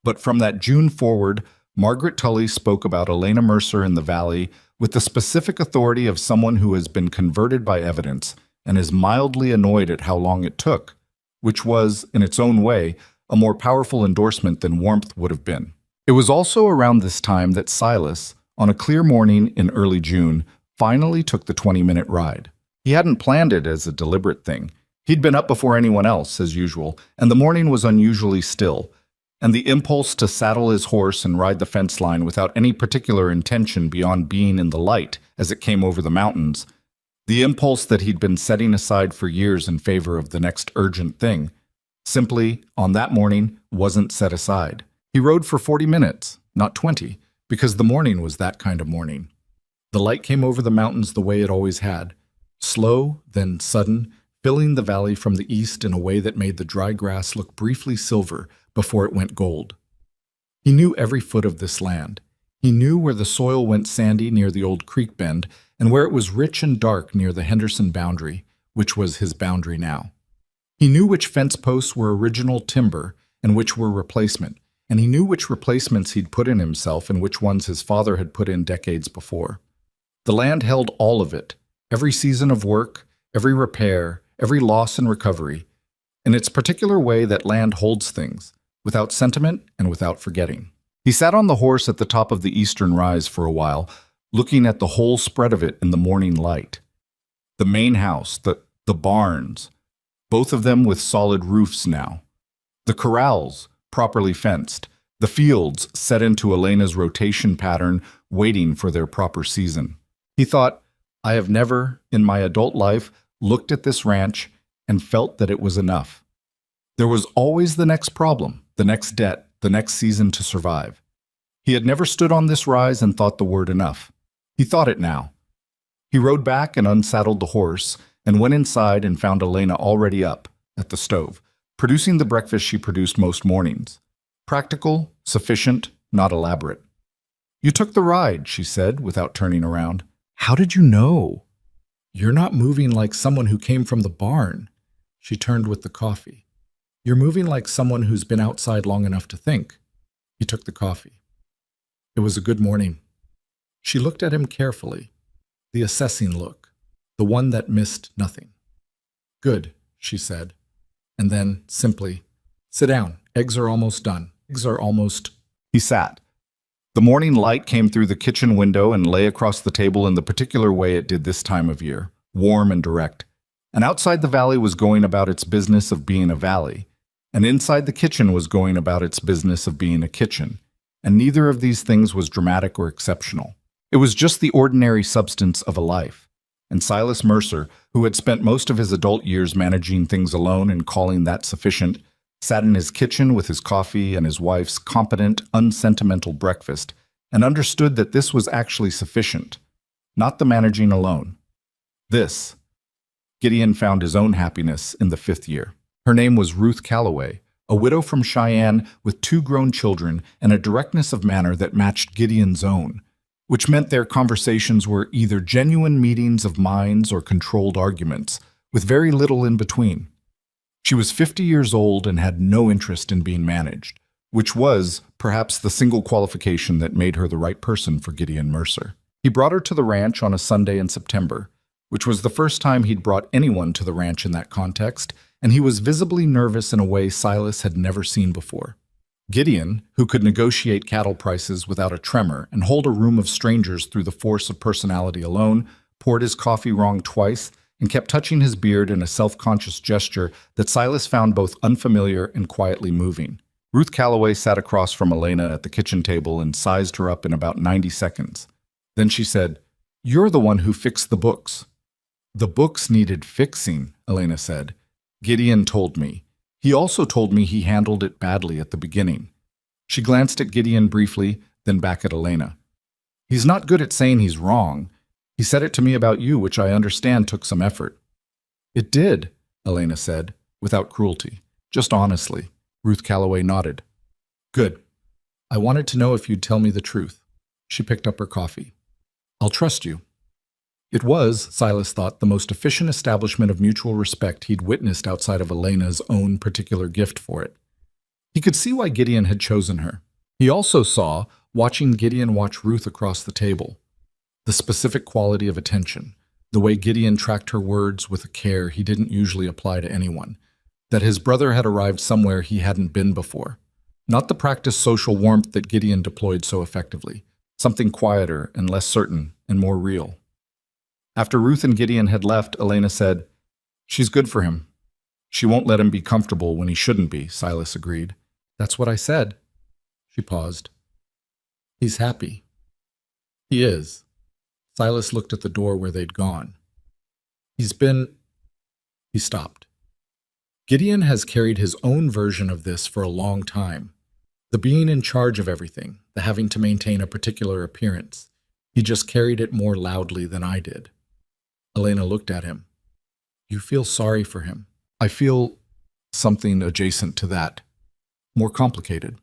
But from that June forward, Margaret Tully spoke about Elena Mercer in the Valley with the specific authority of someone who has been converted by evidence and is mildly annoyed at how long it took, which was, in its own way, a more powerful endorsement than warmth would have been. It was also around this time that Silas, on a clear morning in early June, finally took the 20-minute ride. He hadn't planned it as a deliberate thing. He'd been up before anyone else, as usual, and the morning was unusually still, and the impulse to saddle his horse and ride the fence line without any particular intention beyond being in the light as it came over the mountains, the impulse that he'd been setting aside for years in favor of the next urgent thing, simply, on that morning, wasn't set aside. He rode for 40 minutes, not 20, because the morning was that kind of morning. The light came over the mountains the way it always had, slow, then sudden, filling the valley from the east in a way that made the dry grass look briefly silver before it went gold. He knew every foot of this land. He knew where the soil went sandy near the old creek bend and where it was rich and dark near the Henderson boundary, which was his boundary now. He knew which fence posts were original timber and which were replacement, and he knew which replacements he'd put in himself and which ones his father had put in decades before. The land held all of it, every season of work, every repair, every loss and recovery, in its particular way that land holds things, without sentiment and without forgetting. He sat on the horse at the top of the eastern rise for a while, looking at the whole spread of it in the morning light. The main house, the barns, both of them with solid roofs now. The corrals, properly fenced. The fields set into Elena's rotation pattern, waiting for their proper season. He thought, I have never, in my adult life, looked at this ranch and felt that it was enough. There was always the next problem, the next debt, the next season to survive. He had never stood on this rise and thought the word enough. He thought it now. He rode back and unsaddled the horse and went inside and found Elena already up at the stove, producing the breakfast she produced most mornings. Practical, sufficient, not elaborate. You took the ride, she said, without turning around. How did you know? You're not moving like someone who came from the barn. She turned with the coffee. You're moving like someone who's been outside long enough to think. He took the coffee. It was a good morning. She looked at him carefully, the assessing look, the one that missed nothing. Good, she said, and then, simply, sit down. Eggs are almost done. Eggs are almost... He sat. The morning light came through the kitchen window and lay across the table in the particular way it did this time of year, warm and direct. And outside the valley was going about its business of being a valley, and inside the kitchen was going about its business of being a kitchen, and neither of these things was dramatic or exceptional. It was just the ordinary substance of a life. And Silas Mercer, who had spent most of his adult years managing things alone and calling that sufficient, sat in his kitchen with his coffee and his wife's competent, unsentimental breakfast, and understood that this was actually sufficient, not the managing alone. This. Gideon found his own happiness in the 5th year. Her name was Ruth Calloway, a widow from Cheyenne with 2 grown children and a directness of manner that matched Gideon's own, which meant their conversations were either genuine meetings of minds or controlled arguments, with very little in between. She was 50 years old and had no interest in being managed, which was, perhaps, the single qualification that made her the right person for Gideon Mercer. He brought her to the ranch on a Sunday in September, which was the first time he'd brought anyone to the ranch in that context, and he was visibly nervous in a way Silas had never seen before. Gideon, who could negotiate cattle prices without a tremor and hold a room of strangers through the force of personality alone, poured his coffee wrong twice and kept touching his beard in a self-conscious gesture that Silas found both unfamiliar and quietly moving. Ruth Calloway sat across from Elena at the kitchen table and sized her up in about 90 seconds. Then she said, "You're the one who fixed the books." "The books needed fixing," Elena said. "Gideon told me. He also told me he handled it badly at the beginning." She glanced at Gideon briefly, then back at Elena. "He's not good at saying he's wrong. He said it to me about you, which I understand took some effort." "It did," Elena said, without cruelty, just honestly. Ruth Calloway nodded. "Good. I wanted to know if you'd tell me the truth." She picked up her coffee. "I'll trust you." It was, Silas thought, the most efficient establishment of mutual respect he'd witnessed outside of Elena's own particular gift for it. He could see why Gideon had chosen her. He also saw, watching Gideon watch Ruth across the table, the specific quality of attention, the way Gideon tracked her words with a care he didn't usually apply to anyone, that his brother had arrived somewhere he hadn't been before. Not the practiced social warmth that Gideon deployed so effectively, something quieter and less certain and more real. After Ruth and Gideon had left, Elena said, "She's good for him. She won't let him be comfortable when he shouldn't be," Silas agreed. "That's what I said." She paused. "He's happy." "He is." Silas looked at the door where they'd gone. He stopped. Gideon has carried his own version of this for a long time. The being in charge of everything, the having to maintain a particular appearance. He just carried it more loudly than I did. Elena looked at him. "You feel sorry for him." "I feel something adjacent to that. More complicated."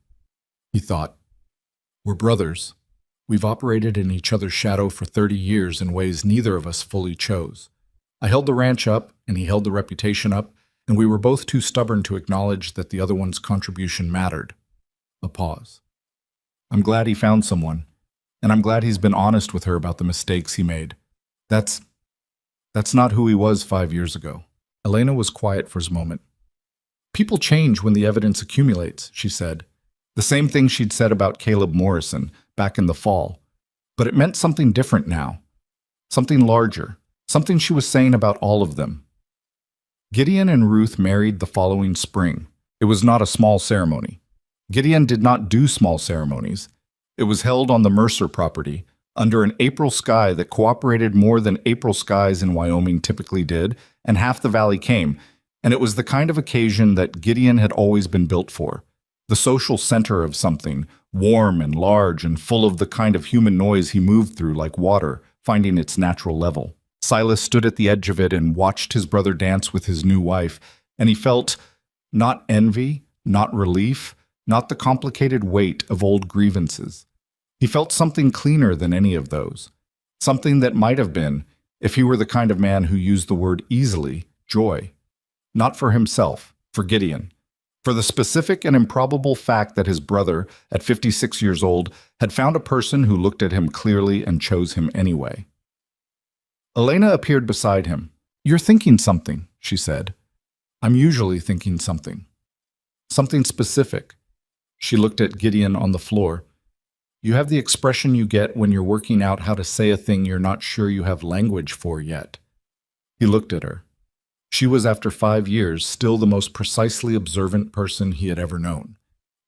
He thought, We're brothers. We've operated in each other's shadow for 30 years in ways neither of us fully chose. I held the ranch up, and he held the reputation up, and we were both too stubborn to acknowledge that the other one's contribution mattered. A pause. I'm glad he found someone, and I'm glad he's been honest with her about the mistakes he made. That's not who he was 5 years ago. Elena was quiet for a moment. People change when the evidence accumulates, she said. The same thing she'd said about Caleb Morrison back in the fall. But it meant something different now. Something larger. Something she was saying about all of them. Gideon and Ruth married the following spring. It was not a small ceremony. Gideon did not do small ceremonies. It was held on the Mercer property, under an April sky that cooperated more than April skies in Wyoming typically did, and half the valley came, and it was the kind of occasion that Gideon had always been built for. The social center of something, warm and large and full of the kind of human noise he moved through like water, finding its natural level. Silas stood at the edge of it and watched his brother dance with his new wife, and he felt not envy, not relief, not the complicated weight of old grievances. He felt something cleaner than any of those. Something that might have been, if he were the kind of man who used the word easily, joy. Not for himself, for Gideon. For the specific and improbable fact that his brother, at 56 years old, had found a person who looked at him clearly and chose him anyway. Elena appeared beside him. You're thinking something, she said. I'm usually thinking something. Something specific. She looked at Gideon on the floor. You have the expression you get when you're working out how to say a thing you're not sure you have language for yet. He looked at her. She was, after 5 years, still the most precisely observant person he had ever known,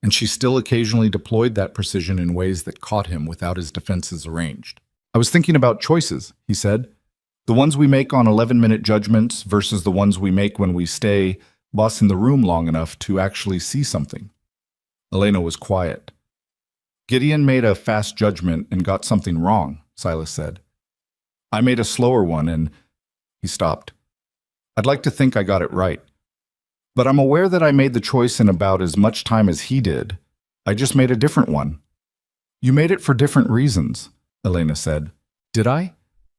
and she still occasionally deployed that precision in ways that caught him without his defenses arranged. I was thinking about choices, he said. The ones we make on 11-minute judgments versus the ones we make when we stay lost in the room long enough to actually see something. Elena was quiet. Gideon made a fast judgment and got something wrong, Silas said. I made a slower one and... He stopped. I'd like to think I got it right. But I'm aware that I made the choice in about as much time as he did. I just made a different one. You made it for different reasons, Elena said. Did I?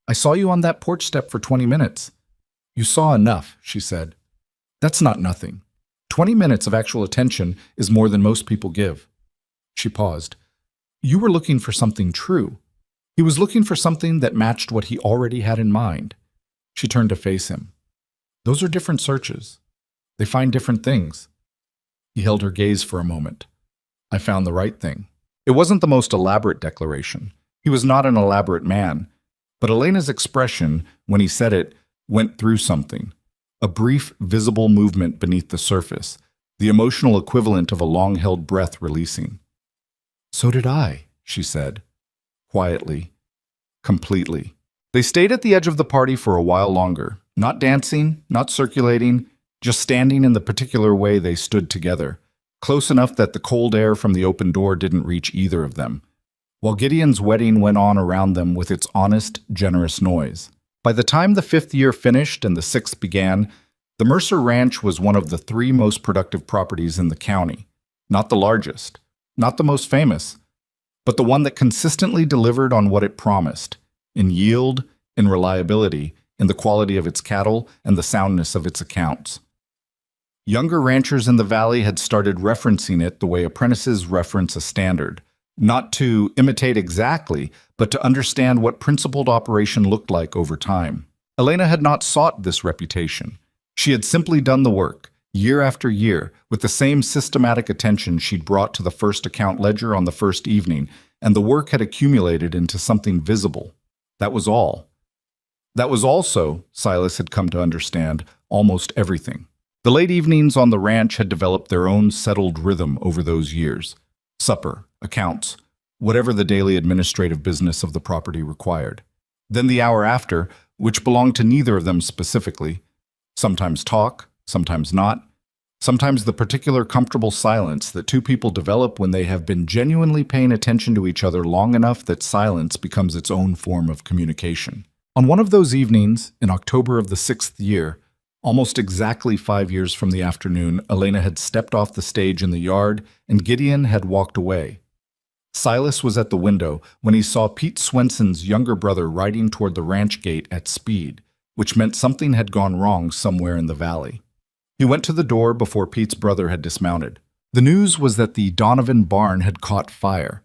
I saw you on that porch step for 20 minutes. You saw enough, she said. That's not nothing. 20 minutes of actual attention is more than most people give. She paused. You were looking for something true. He was looking for something that matched what he already had in mind. She turned to face him. Those are different searches. They find different things. He held her gaze for a moment. I found the right thing. It wasn't the most elaborate declaration. He was not an elaborate man. But Elena's expression, when he said it, went through something. A brief, visible movement beneath the surface, the emotional equivalent of a long-held breath releasing. So did I, she said, quietly, completely. They stayed at the edge of the party for a while longer, not dancing, not circulating, just standing in the particular way they stood together, close enough that the cold air from the open door didn't reach either of them, while Gideon's wedding went on around them with its honest, generous noise. By the time the 5th year finished and the 6th began, the Mercer Ranch was one of the 3 most productive properties in the county. Not the largest, not the most famous, but the one that consistently delivered on what it promised, in yield, in reliability, in the quality of its cattle, and the soundness of its accounts. Younger ranchers in the valley had started referencing it the way apprentices reference a standard, not to imitate exactly, but to understand what principled operation looked like over time. Elena had not sought this reputation. She had simply done the work, year after year, with the same systematic attention she'd brought to the first account ledger on the first evening, and the work had accumulated into something visible. That was all. That was also, Silas had come to understand, almost everything. The late evenings on the ranch had developed their own settled rhythm over those years. Supper, accounts, whatever the daily administrative business of the property required. Then the hour after, which belonged to neither of them specifically, sometimes talk, sometimes not, sometimes the particular comfortable silence that 2 people develop when they have been genuinely paying attention to each other long enough that silence becomes its own form of communication. On one of those evenings, in October of the 6th year, almost exactly 5 years from the afternoon, Elena had stepped off the stage in the yard and Gideon had walked away. Silas was at the window when he saw Pete Swenson's younger brother riding toward the ranch gate at speed, which meant something had gone wrong somewhere in the valley. He went to the door before Pete's brother had dismounted. The news was that the Donovan barn had caught fire.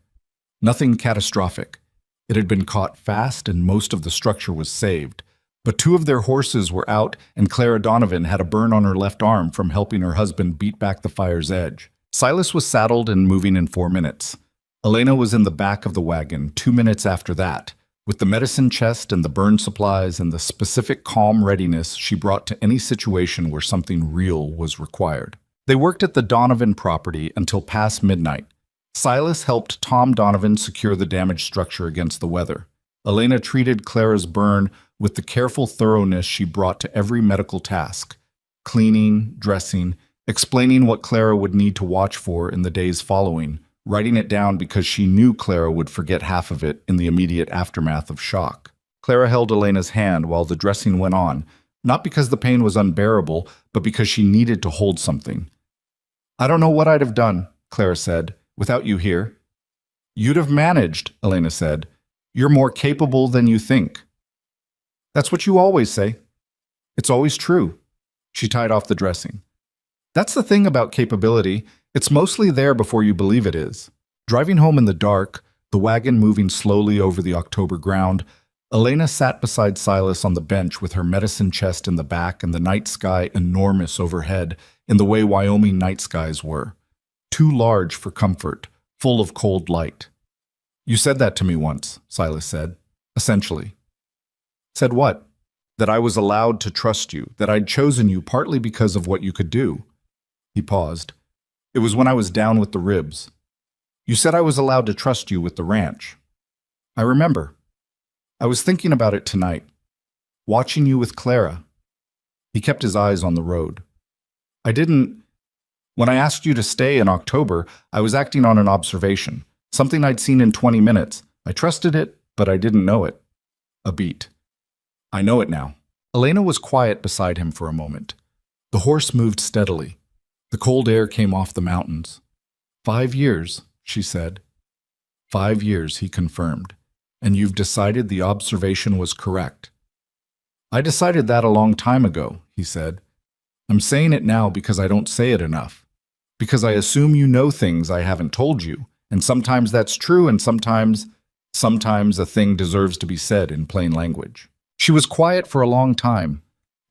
Nothing catastrophic. It had been caught fast and most of the structure was saved. But two of their horses were out and Clara Donovan had a burn on her left arm from helping her husband beat back the fire's edge. Silas was saddled and moving in 4 minutes. Elena was in the back of the wagon 2 minutes after that, with the medicine chest and the burn supplies and the specific calm readiness she brought to any situation where something real was required. They worked at the Donovan property until past midnight. Silas helped Tom Donovan secure the damaged structure against the weather. Elena treated Clara's burn with the careful thoroughness she brought to every medical task, cleaning, dressing, explaining what Clara would need to watch for in the days following, writing it down because she knew Clara would forget half of it in the immediate aftermath of shock. Clara held Elena's hand while the dressing went on, not because the pain was unbearable, but because she needed to hold something. "I don't know what I'd have done," Clara said, "without you here." "You'd have managed," Elena said. "You're more capable than you think." "That's what you always say." "It's always true." She tied off the dressing. "That's the thing about capability. It's mostly there before you believe it is." Driving home in the dark, the wagon moving slowly over the October ground, Elena sat beside Silas on the bench with her medicine chest in the back and the night sky enormous overhead in the way Wyoming night skies were. Too large for comfort, full of cold light. "You said that to me once," Silas said, essentially. "Said what?" "That I was allowed to trust you, that I'd chosen you partly because of what you could do." He paused. "It was when I was down with the ribs. You said I was allowed to trust you with the ranch." "I remember. I was thinking about it tonight. Watching you with Clara." He kept his eyes on the road. When I asked you to stay in October, I was acting on an observation, something I'd seen in 20 minutes. I trusted it, but I didn't know it." A beat. "I know it now." Elena was quiet beside him for a moment. The horse moved steadily. The cold air came off the mountains. 5 years, she said. 5 years, he confirmed. "And you've decided the observation was correct." "I decided that a long time ago," he said. "I'm saying it now because I don't say it enough. Because I assume you know things I haven't told you, and sometimes that's true and sometimes a thing deserves to be said in plain language." She was quiet for a long time,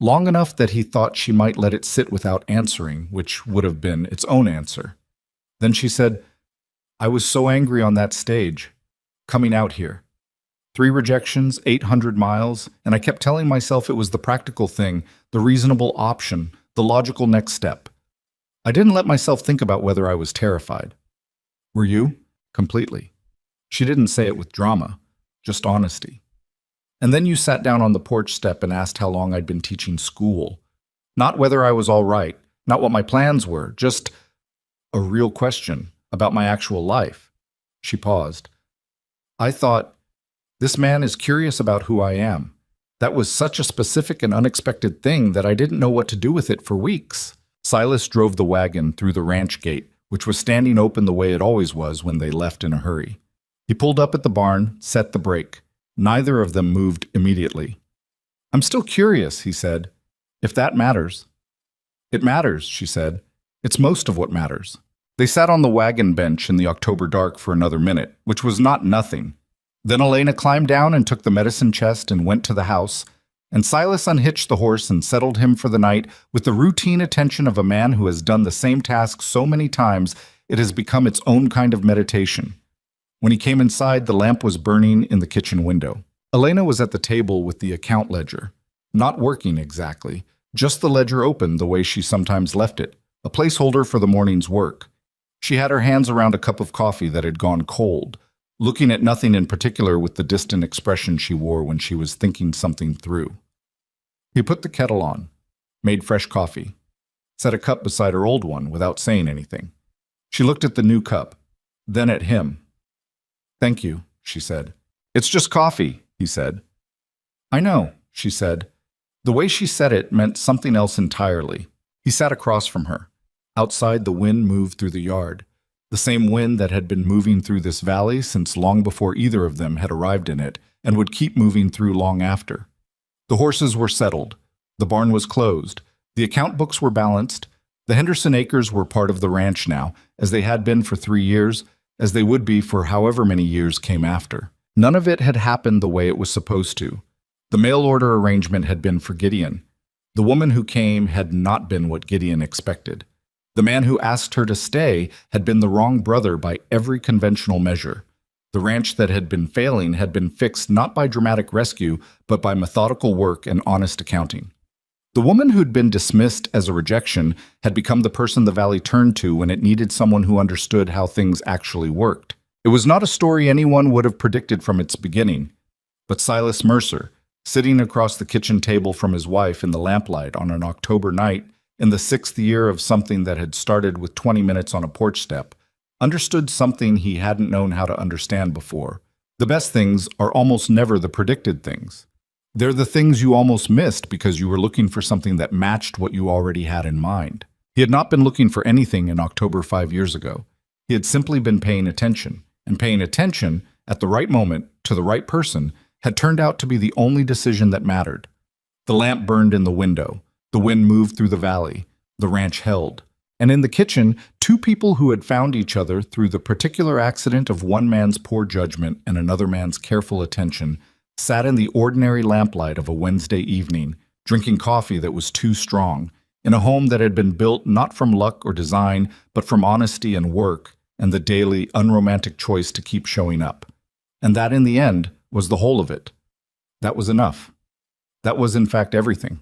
long enough that he thought she might let it sit without answering, which would have been its own answer. Then she said, "I was so angry on that stage, coming out here. 3 rejections, 800 miles, and I kept telling myself it was the practical thing, the reasonable option, the logical next step. I didn't let myself think about whether I was terrified." "Were you?" "Completely." She didn't say it with drama, just honesty. "And then you sat down on the porch step and asked how long I'd been teaching school. Not whether I was all right, not what my plans were, just a real question about my actual life." She paused. "I thought, this man is curious about who I am. That was such a specific and unexpected thing that I didn't know what to do with it for weeks." Silas drove the wagon through the ranch gate, which was standing open the way it always was when they left in a hurry. He pulled up at the barn, set the brake. Neither of them moved immediately. "I'm still curious," he said, "if that matters." "It matters," she said. "It's most of what matters." They sat on the wagon bench in the October dark for another minute, which was not nothing. Then Elena climbed down and took the medicine chest and went to the house, and Silas unhitched the horse and settled him for the night with the routine attention of a man who has done the same task so many times it has become its own kind of meditation. When he came inside, the lamp was burning in the kitchen window. Elena was at the table with the account ledger. Not working exactly, just the ledger open the way she sometimes left it, a placeholder for the morning's work. She had her hands around a cup of coffee that had gone cold, looking at nothing in particular with the distant expression she wore when she was thinking something through. He put the kettle on, made fresh coffee, set a cup beside her old one without saying anything. She looked at the new cup, then at him. "Thank you," she said. "It's just coffee," he said. "I know," she said. The way she said it meant something else entirely. He sat across from her. Outside, the wind moved through the yard. The same wind that had been moving through this valley since long before either of them had arrived in it, and would keep moving through long after. The horses were settled. The barn was closed. The account books were balanced. The Henderson acres were part of the ranch now, as they had been for 3 years, as they would be for however many years came after. None of it had happened the way it was supposed to. The mail order arrangement had been for Gideon. The woman who came had not been what Gideon expected. The man who asked her to stay had been the wrong brother by every conventional measure. The ranch that had been failing had been fixed not by dramatic rescue, but by methodical work and honest accounting. The woman who'd been dismissed as a rejection had become the person the valley turned to when it needed someone who understood how things actually worked. It was not a story anyone would have predicted from its beginning, but Silas Mercer, sitting across the kitchen table from his wife in the lamplight on an October night, in the 6th year of something that had started with 20 minutes on a porch step, understood something he hadn't known how to understand before. The best things are almost never the predicted things. They're the things you almost missed because you were looking for something that matched what you already had in mind. He had not been looking for anything in October 5 years ago. He had simply been paying attention, and paying attention at the right moment to the right person had turned out to be the only decision that mattered. The lamp burned in the window. The wind moved through the valley. The ranch held. And in the kitchen, two people who had found each other through the particular accident of one man's poor judgment and another man's careful attention sat in the ordinary lamplight of a Wednesday evening, drinking coffee that was too strong, in a home that had been built not from luck or design, but from honesty and work and the daily, unromantic choice to keep showing up. And that, in the end, was the whole of it. That was enough. That was, in fact, everything.